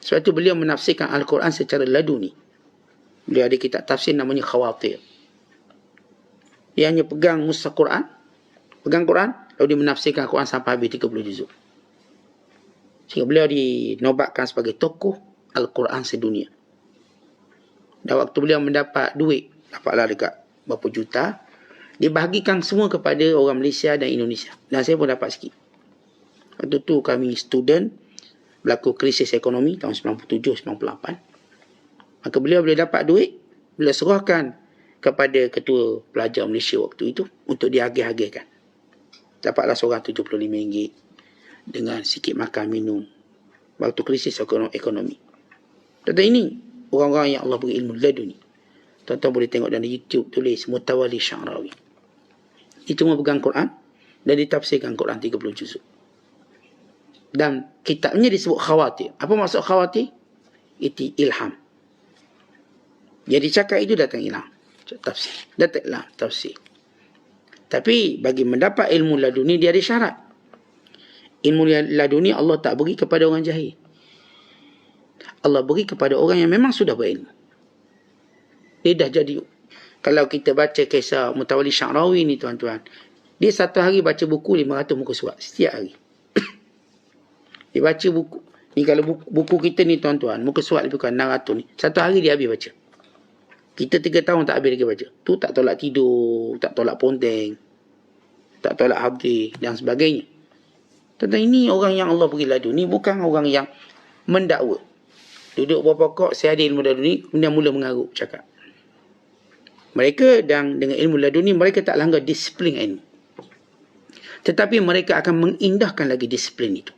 S1: Sebab itu beliau menafsirkan Al-Quran secara laduni. Beliau ada kitab tafsir namanya Khawatir. Dia hanya pegang mushaf Quran, lalu dia menafsirkan Al-Quran sampai habis 30 juzuk. Sehingga beliau dinobatkan sebagai tokoh Al-Quran sedunia. Dan waktu beliau mendapat duit, dapatlah dekat berapa juta, dia bahagikan semua kepada orang Malaysia dan Indonesia. Dan saya pun dapat sikit. Waktu tu kami student, berlaku krisis ekonomi tahun 97-98. Maka beliau boleh dapat duit, beliau serahkan kepada ketua pelajar Malaysia waktu itu untuk diagih-agihkan. Dapatlah seorang RM75 dengan sikit makan minum waktu krisis ekonomi. Tentang ini orang-orang yang Allah beri ilmu laduni. Tuan-tuan boleh tengok dalam YouTube, tulis Mutawalli Asy'arawi. Dia cuma pegang Quran dan ditafsirkan Quran 30 juzuk. Dan kitabnya disebut Khawatir. Apa maksud Khawatir? Itu ilham. Jadi cakap itu datang ilham. Tafsir. Datang ilham. Tafsir. Tapi bagi mendapat ilmu laduni, dia ada syarat. Ilmu laduni Allah tak beri kepada orang jahil. Allah beri kepada orang yang memang sudah berilmu. Dia dah jadi. Kalau kita baca kisah Mutawalli Asy'arawi ni tuan-tuan, dia satu hari baca buku 500 muka surat. Setiap hari. Dia baca buku. Ni kalau buku kita ni tuan-tuan, muka surat lebih kurang 600 ni. Satu hari dia habis baca. Kita 3 tahun tak habis lagi baca. Tu tak tolak tidur, tak tolak ponteng, tak tolak habis dan sebagainya. Tentang ini orang yang Allah beri laduni, bukan orang yang mendakwa. Duduk bawah pokok, saya ada ilmu laduni, kemudian mula mengarut cakap. Mereka dan dengan ilmu laduni, mereka tak langgar disiplin ilmu. Tetapi mereka akan mengindahkan lagi disiplin itu.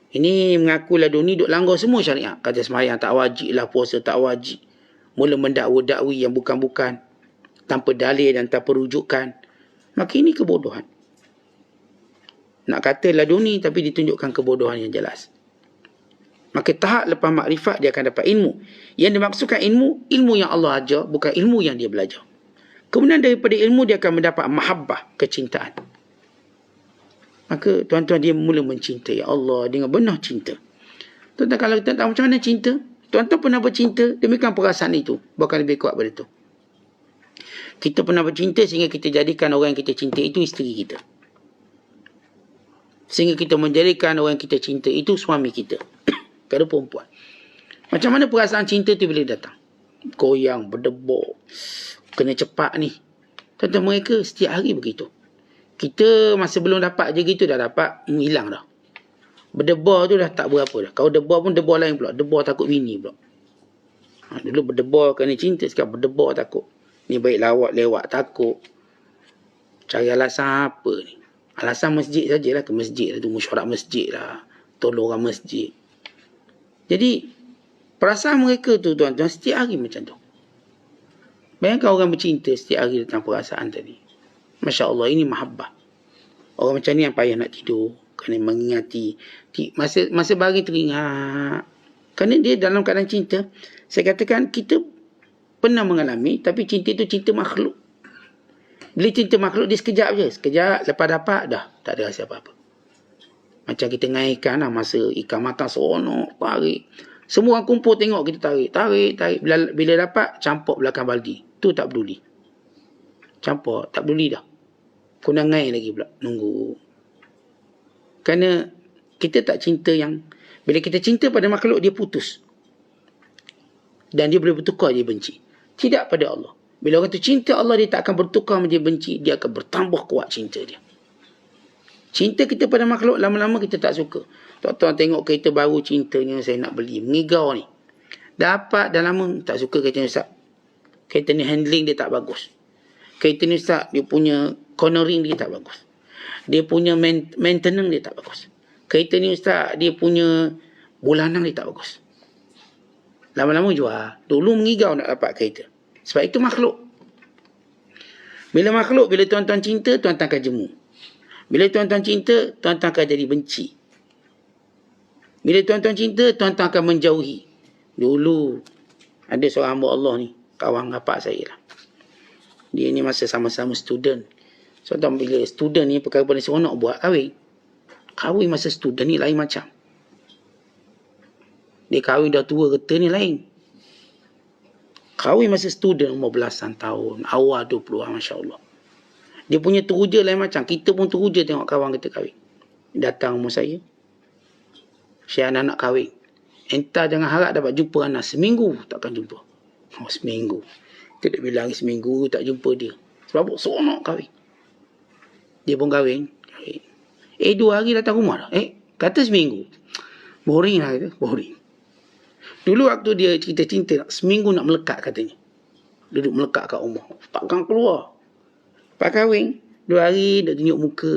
S1: Ini mengaku laduni duk langgar semua syariat. Kata sembahyang tak wajib lah, puasa tak wajib. Mula mendakwa-dakwi yang bukan-bukan. tanpa dalil dan tanpa rujukan, maka ini kebodohan. Nak kata laduni tapi ditunjukkan kebodohan yang jelas. Maka tahap lepas makrifat dia akan dapat ilmu. Yang dimaksudkan ilmu yang Allah ajar, bukan ilmu yang dia belajar. Kemudian daripada ilmu dia akan mendapat mahabbah, kecintaan. Maka tuan-tuan dia mula mencintai Allah dengan benar cinta. Tuan-tuan kalau kita tak macam mana cinta, tuan-tuan pernah bercinta, demikian perasaan itu, bahkan lebih kuat pada itu. Kita pernah bercinta sehingga kita jadikan orang yang kita cinta itu isteri kita. Sehingga kita menjadikan orang yang kita cinta itu suami kita. Kalau perempuan. Macam mana perasaan cinta tu bila datang? Goyang, berdebur, kena cepat ni. Tuan-tuan mereka setiap hari begitu. Kita masa belum dapat je gitu dah dapat, hilang dah. Berdebar tu dah tak berapa dah. Kalau debar pun debar lain pula. Debar takut bini pula. Dulu berdebar kerana cinta, sekarang berdebar takut. Ni baik lewat takut. Cari alasan apa ni? Alasan masjid sajalah, ke masjid lah tu, mesyuarat masjid lah. Tolong orang masjid. Jadi, perasaan mereka tu tuan-tuan setiap hari macam tu. Bayangkan orang bercinta setiap hari tentang perasaan tadi. Masya Allah, ini mahabbah. Orang macam ni yang payah nak tidur. Kerana mengingati. Masa baring teringat. Kerana dia dalam keadaan cinta. Saya katakan kita pernah mengalami. Tapi cinta itu cinta makhluk. Bila cinta makhluk dia sekejap je. Sekejap lepas dapat dah. Tak ada rasa apa-apa. Macam kita ngairkan lah masa ikan matang seronok. Tarik. Semua orang kumpul tengok kita tarik. Tarik. Bila dapat campur belakang baldi. Tu tak peduli. Campur. Tak peduli dah. Kena ngai lagi pula. Nunggu. Kerana kita tak cinta yang... Bila kita cinta pada makhluk, dia putus. Dan dia boleh bertukar dia benci. Tidak pada Allah. Bila orang tu cinta Allah, dia tak akan bertukar menjadi benci. Dia akan bertambah kuat cinta dia. Cinta kita pada makhluk, lama-lama kita tak suka. Tuan-tuan tengok kereta baru cintanya, saya nak beli. Mengigau ni. Dapat dah lama, tak suka kereta ni Ustaz. Kereta ni handling dia tak bagus. Kereta ni Ustaz, dia punya cornering dia tak bagus. Dia punya maintenance dia tak bagus. Kereta ni Ustaz, dia punya bulanan dia tak bagus. Lama-lama jual. Dulu mengigau nak dapat kereta. Sebab itu makhluk. Bila makhluk, bila tuan-tuan cinta, tuan-tuan akan jemu. Bila tuan-tuan cinta, tuan-tuan akan jadi benci. Bila tuan-tuan cinta, tuan-tuan akan menjauhi. Dulu, ada seorang hamba Allah ni, kawan rapat saya lah. Dia ni masa sama-sama student. So, bila student ni perkara paling seronok buat kahwin. Kahwin masa student ni lain macam. Dia kahwin dah tua kereta ni lain. Kahwin masa student umur belasan tahun. Awal 20-an, Masya Allah. Dia punya teruja lain macam. Kita pun teruja tengok kawan kita kahwin. Datang rumah saya. Saya anak kahwin. Entah jangan harap dapat jumpa anak. Seminggu takkan jumpa. Seminggu. Kita dah bilang seminggu tak jumpa dia. Sebab seronok kahwin. Dia pun kahwin. 2 hari datang rumah dah. Kata seminggu. Boring lah kata. Boring. Dulu waktu dia cinta-cinta, seminggu nak melekat katanya. Duduk melekat kat rumah. Takkan keluar. Pak kahwin, 2 hari duk tunjuk muka.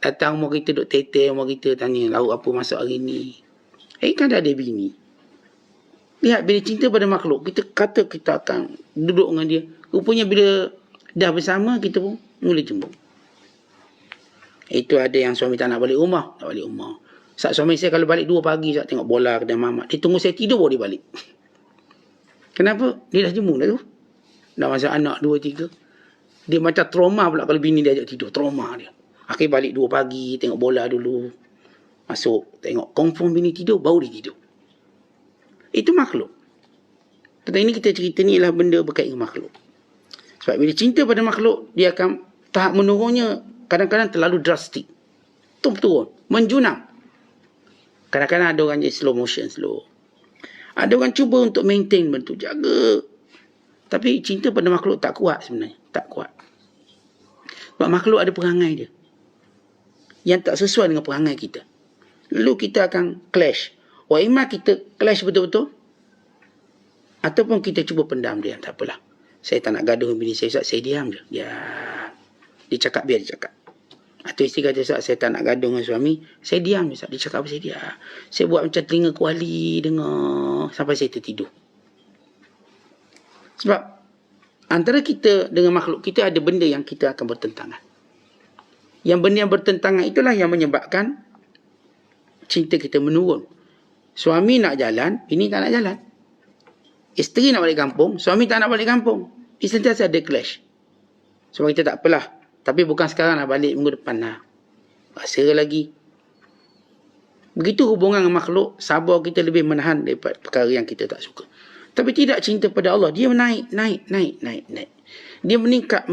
S1: Datang rumah kita, duk teteh rumah kita, tanya lauk apa masak hari ni. Kan dah ada bini. Lihat, bila cinta pada makhluk, kita kata kita akan duduk dengan dia. Rupanya bila dah bersama, kita pun mula cemburu. Itu ada yang suami tak nak balik rumah. Tak balik rumah. Saat suami saya kalau balik 2 pagi, saat tengok bola kedai mamak. Dia tunggu saya tidur baru dia balik. Kenapa? Dia dah jemu dah tu. Dah masa anak 2, 3. Dia macam trauma pula kalau bini dia ajak tidur. Trauma dia. Akhirnya balik 2 pagi, tengok bola dulu. Masuk, tengok. Confirm bini tidur, baru dia tidur. Itu makhluk. Tentang ini kita cerita ni ialah benda berkait dengan makhluk. Sebab bila cinta pada makhluk, dia akan tahap menurunnya kadang-kadang terlalu drastik. Turun. Menjunam. Kadang-kadang ada orang jadi slow motion, slow. Ada orang cuba untuk maintain bentuk, jaga. Tapi cinta pada makhluk tak kuat sebenarnya. Tak kuat. Sebab makhluk ada perangai dia. Yang tak sesuai dengan perangai kita. Lalu kita akan clash. Imma kita clash betul-betul. Ataupun kita cuba pendam dia. Tak apalah. Saya tak nak gaduh dengan bini saya. Saya diam je. Dia cakap, biar dia cakap. Atau isteri kata, saya tak nak gaduh dengan suami. Saya diam je. Dia cakap apa, saya diam. Saya buat macam telinga kuali. Dengar. Sampai saya tertidur. Sebab Antara kita dengan makhluk kita ada benda yang kita akan bertentangan. Yang benda yang bertentangan itulah yang menyebabkan cinta kita menurun. Suami nak jalan, bini tak nak jalan. Isteri nak balik kampung, suami tak nak balik kampung. Dia sentiasa ada clash. Suami kita tak apalah. Tapi bukan sekarang nak balik, minggu depan lah. Masa lagi. Begitu hubungan dengan makhluk, sabar kita lebih menahan daripada perkara yang kita tak suka. Tapi tidak cinta pada Allah. Dia naik. Dia meningkat.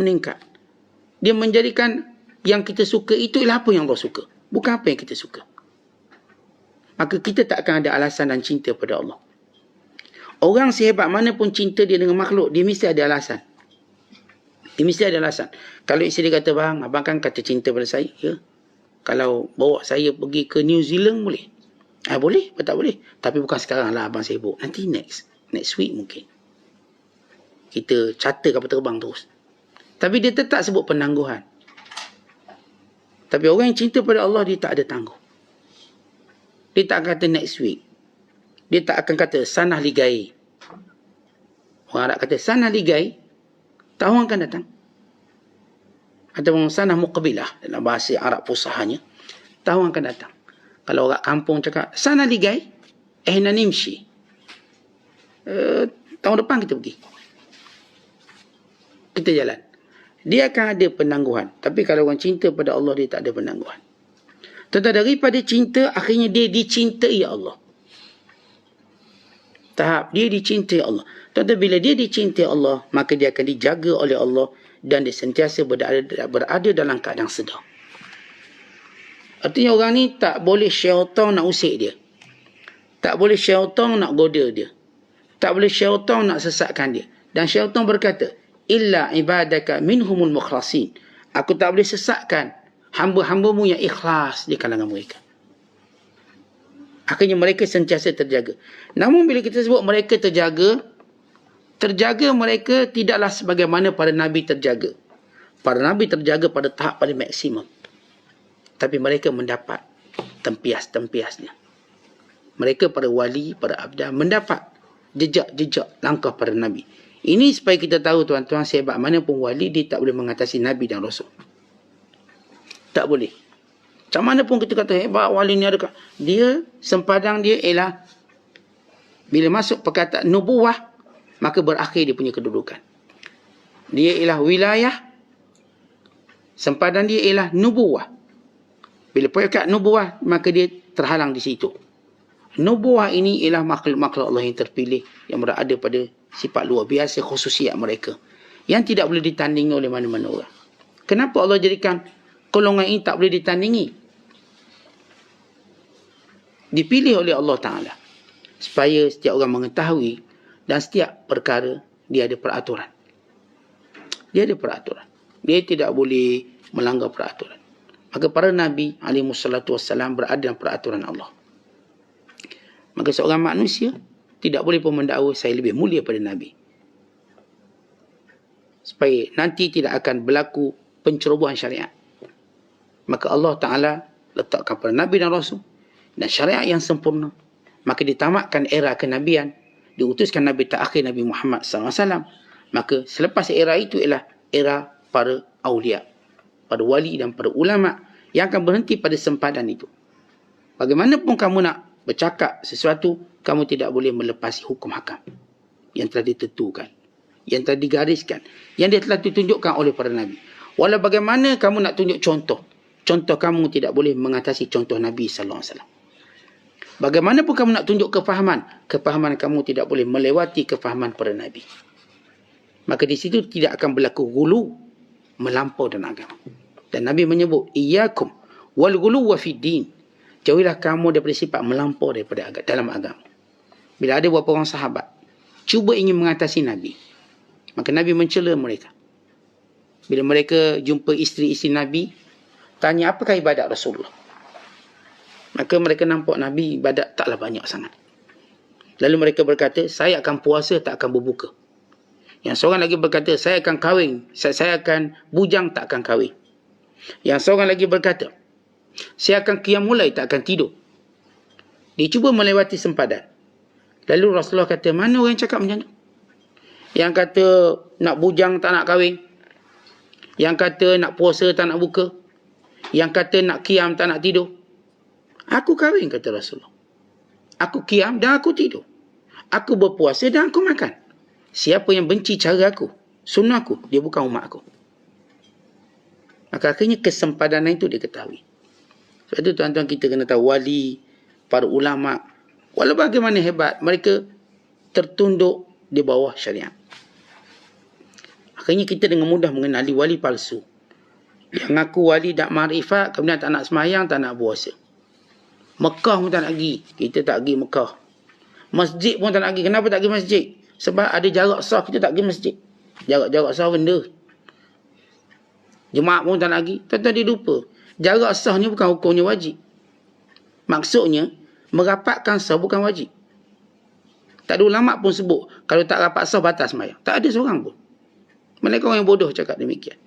S1: Dia menjadikan yang kita suka itu ialah apa yang Allah suka. Bukan apa yang kita suka. Maka kita tak akan ada alasan dan cinta pada Allah. Orang sehebat mana pun cinta dia dengan makhluk, dia mesti ada alasan. Kalau isteri dia kata, bang, abang kan kata cinta pada saya. Ya. Kalau bawa saya pergi ke New Zealand boleh? Boleh, tak boleh. Tapi bukan sekarang lah abang sibuk. Nanti next week mungkin. Kita charter kapal terbang terus. Tapi dia tetap sebut penangguhan. Tapi orang yang cinta pada Allah, dia tak ada tangguh. Dia tak akan kata next week. Dia tak akan kata sanah ligai. Orang Arab kata sanah ligai, tahun akan datang. Ataupun sanah muqabilah dalam bahasa Arab fusahanya, tahun akan datang. Kalau orang kampung cakap sanah ligai, nanimshi. Tahun depan kita pergi. Kita jalan. Dia akan ada penangguhan. Tapi kalau orang cinta pada Allah, dia tak ada penangguhan. Tetapi daripada cinta, akhirnya dia dicintai Allah. Tahap dia dicintai Allah. Tetapi bila dia dicintai Allah, maka dia akan dijaga oleh Allah dan dia sentiasa berada dalam keadaan sedar. Artinya orang ni tak boleh syaitan nak usik dia. Tak boleh syaitan nak goda dia. Tak boleh syaitan nak sesatkan dia. Dan syaitan berkata, illa ibadaka minhumul mukhlasin. Aku tak boleh sesatkan hamba-hambamu yang ikhlas di kalangan mereka. Akhirnya mereka sentiasa terjaga. Namun bila kita sebut mereka terjaga mereka tidaklah sebagaimana para Nabi terjaga. Para Nabi terjaga pada tahap paling maksimum. Tapi mereka mendapat tempias-tempiasnya. Mereka para wali, para abdah mendapat jejak-jejak langkah para Nabi. Ini supaya kita tahu tuan-tuan, sehebat mana pun wali, dia tak boleh mengatasi Nabi dan Rasul. Tak boleh. Macam mana pun kita kata hebat wali ni ada, dia sempadan dia ialah bila masuk perkataan nubuwah, maka berakhir dia punya kedudukan. Dia ialah wilayah, sempadan dia ialah nubuwah. Bila perkataan nubuwah, maka dia terhalang di situ. Nubuwah ini ialah makhluk-makhluk Allah yang terpilih, yang berada pada sifat luar biasa, khususiat mereka, yang tidak boleh ditandingi oleh mana-mana orang. Kenapa Allah jadikan golongan ini tak boleh ditandingi? Dipilih oleh Allah Ta'ala supaya setiap orang mengetahui, dan setiap perkara dia ada peraturan. Dia ada peraturan. Dia tidak boleh melanggar peraturan. Maka para Nabi alaihissalam berada dalam peraturan Allah. Maka seorang manusia tidak boleh pun mendakwa saya lebih mulia pada Nabi. Supaya nanti tidak akan berlaku pencerobohan syariat. Maka Allah Ta'ala letakkan pada Nabi dan Rasul dan syariat yang sempurna. Maka ditamatkan era kenabian. Diutuskan Nabi terakhir Nabi Muhammad SAW. Maka selepas era itu ialah era para awliya, para wali dan para ulama yang akan berhenti pada sempadan itu. Bagaimanapun kamu nak bercakap sesuatu, kamu tidak boleh melepasi hukum hakam yang telah ditentukan, yang telah digariskan, yang dia telah ditunjukkan oleh para Nabi. Walau bagaimana kamu nak tunjuk contoh kamu tidak boleh mengatasi contoh Nabi SAW. Bagaimanapun kamu nak tunjuk kefahaman kamu tidak boleh melewati kefahaman para Nabi. Maka di situ tidak akan berlaku gulu, melampau dalam agama. Dan Nabi menyebut, iyyakum wal ghuluwa fid din. Jauhilah kamu daripada sifat melampau dalam agama. Bila ada beberapa orang sahabat cuba ingin mengatasi Nabi, maka Nabi mencela mereka. Bila mereka jumpa isteri-isteri Nabi, tanya apakah ibadat Rasulullah. Maka mereka nampak Nabi ibadat taklah banyak sangat. Lalu mereka berkata, saya akan puasa, tak akan berbuka. Yang seorang lagi berkata, saya akan kahwin, saya akan bujang, tak akan kahwin. Yang seorang lagi berkata, saya akan qiyam mulai, tak akan tidur. Dia cuba melewati sempadan. Lalu Rasulullah kata, mana orang yang cakap macam tu? Yang kata nak bujang tak nak kahwin. Yang kata nak puasa tak nak buka. Yang kata nak qiyam tak nak tidur. Aku kahwin, kata Rasulullah. Aku qiyam dan aku tidur. Aku berpuasa dan aku makan. Siapa yang benci cara aku, sunnah aku, dia bukan umat aku. Maka akhirnya kesempadanan itu diketahui. Sebab itu tuan-tuan kita kena tahu, wali, para ulama, walau bagaimana hebat, mereka tertunduk di bawah syariat. Akhirnya kita dengan mudah mengenali wali palsu. Yang ngaku wali tak makrifat, kemudian tak nak semayang, tak nak puasa. Mekah pun tak nak pergi. Kita tak pergi Mekah. Masjid pun tak nak pergi. Kenapa tak pergi masjid? Sebab ada jarak sah, kita tak pergi masjid. Jarak sah benda. Jemaah pun tak nak pergi. Tuan-tuan dia lupa. Jarak sah ni bukan hukumnya wajib. Maksudnya, merapatkan sah bukan wajib. Tak ada ulama pun sebut, kalau tak rapat sah batas semayang. Tak ada seorang pun. Mereka orang yang bodoh cakap demikian.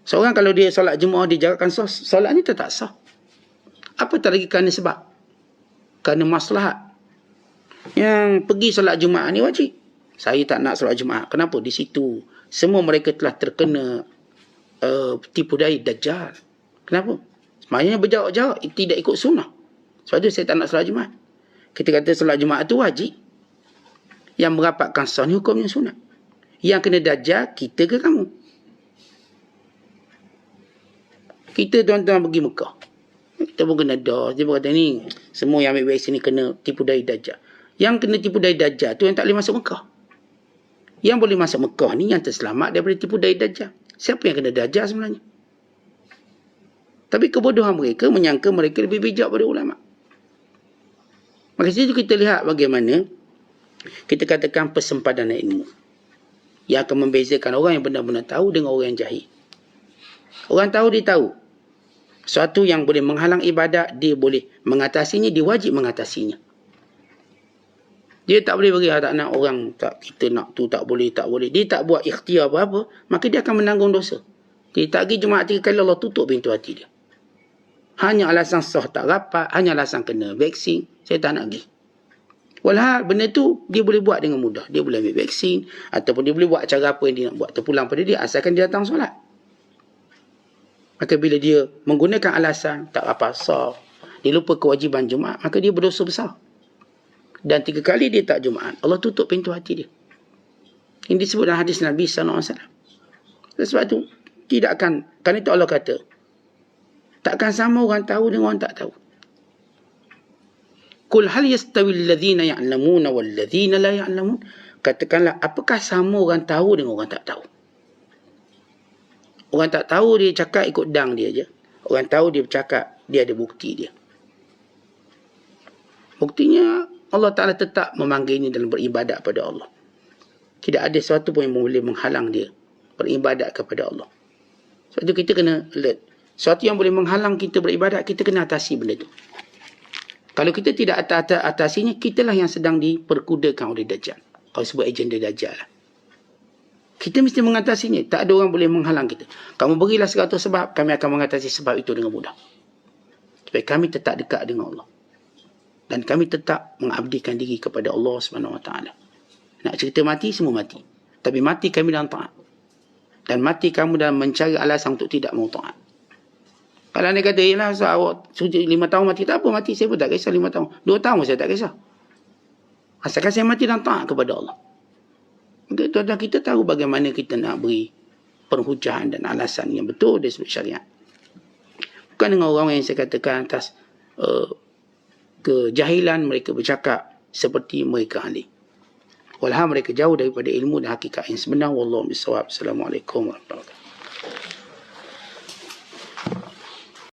S1: Seorang kalau dia solat Jumaat, dia jarakkan sah, solat ni tetap sah. Apa tak lagi kerana sebab? Kerana maslahat. Yang pergi solat Jumaat ni wajib. Saya tak nak solat Jumaat. Kenapa? Di situ semua mereka telah terkena tipu daya Dajjal. Kenapa? Semayangnya berjarak-jarak, tidak ikut sunnah. Sebab tu saya tak nak solat Jumaat. Kita kata solat Jumaat tu wajib. Yang merapatkan sah ni hukumnya sunnah. Yang kena Dajjal, kita ke kamu? Kita tuan-tuan pergi Mekah. Kita pun kena dah. Dia berkata ni, semua yang ambil vaksin ni kena tipu daya Dajjal. Yang kena tipu daya Dajjal tu yang tak boleh masuk Mekah. Yang boleh masuk Mekah ni yang terselamat daripada tipu daya Dajjal. Siapa yang kena Dajjal sebenarnya? Tapi kebodohan mereka menyangka mereka lebih bijak pada ulama. Maka situ kita lihat bagaimana kita katakan persempadanan ilmu yang akan membezakan orang yang benar-benar tahu dengan orang yang jahil. Orang tahu, dia tahu sesuatu yang boleh menghalang ibadat, dia boleh mengatasinya, dia wajib mengatasinya. Dia tak boleh bagi tak nak orang, tak kita nak tu tak boleh. Dia tak buat ikhtiar apa-apa, maka dia akan menanggung dosa. Dia tak pergi Jumaat 3 kali, Allah tutup pintu hati dia. Hanya alasan sah tak rapat, hanya alasan kena vaksin, saya tak nak pergi. Walhal benda tu dia boleh buat dengan mudah. Dia boleh ambil vaksin, ataupun dia boleh buat cara apa yang dia nak buat, terpulang pada dia, asalkan dia datang solat. Maka bila dia menggunakan alasan tak apa sah, dia lupa kewajiban Jumaat, maka dia berdosa besar. Dan 3 kali dia tak Jumaat, Allah tutup pintu hati dia. Ini disebut dalam hadis Nabi SAW. Sebab itu tidak akan, kerana itu Allah kata, takkan sama orang tahu dengan orang tak tahu. Qul hal yastawi alladhina ya'lamuna wal ladhina la ya'lamun. Katakanlah, apakah sama orang tahu dengan orang tak tahu? Orang tak tahu dia cakap ikut dang dia je. Orang tahu dia bercakap, dia ada bukti dia. Buktinya Allah Ta'ala tetap memanggilnya dalam beribadat pada Allah. Tidak ada sesuatu pun yang boleh menghalang dia beribadat kepada Allah. Sebab itu kita kena alert. Sesuatu yang boleh menghalang kita beribadat, kita kena atasi benda itu. Kalau kita tidak atasinya, kitalah yang sedang diperkudakan oleh Dajjal. Kalau sebut agenda Dajjal lah. Kita mesti mengatasinya. Tak ada orang boleh menghalang kita. Kamu berilah 100 sebab, kami akan mengatasi sebab itu dengan mudah. Supaya kami tetap dekat dengan Allah. Dan kami tetap mengabdikan diri kepada Allah SWT. Nak cerita mati, semua mati. Tapi mati kami dalam taat. Dan mati kamu dalam mencari alasan untuk tidak mau taat. Kalau anda kata, yelah, awak 5 tahun mati, tak apa, mati saya pun tak kisah 5 tahun. 2 tahun saya tak kisah. Asalkan saya mati dalam taat kepada Allah. Tuan-tuan, kita tahu bagaimana kita nak beri perhujahan dan alasan yang betul dari sudut syariat. Bukan dengan orang yang saya katakan atas kejahilan mereka bercakap seperti mereka ahli. Walhal mereka jauh daripada ilmu dan hakikat yang sebenar. Wallahu bisawab. Assalamualaikum warahmatullahi wabarakatuh.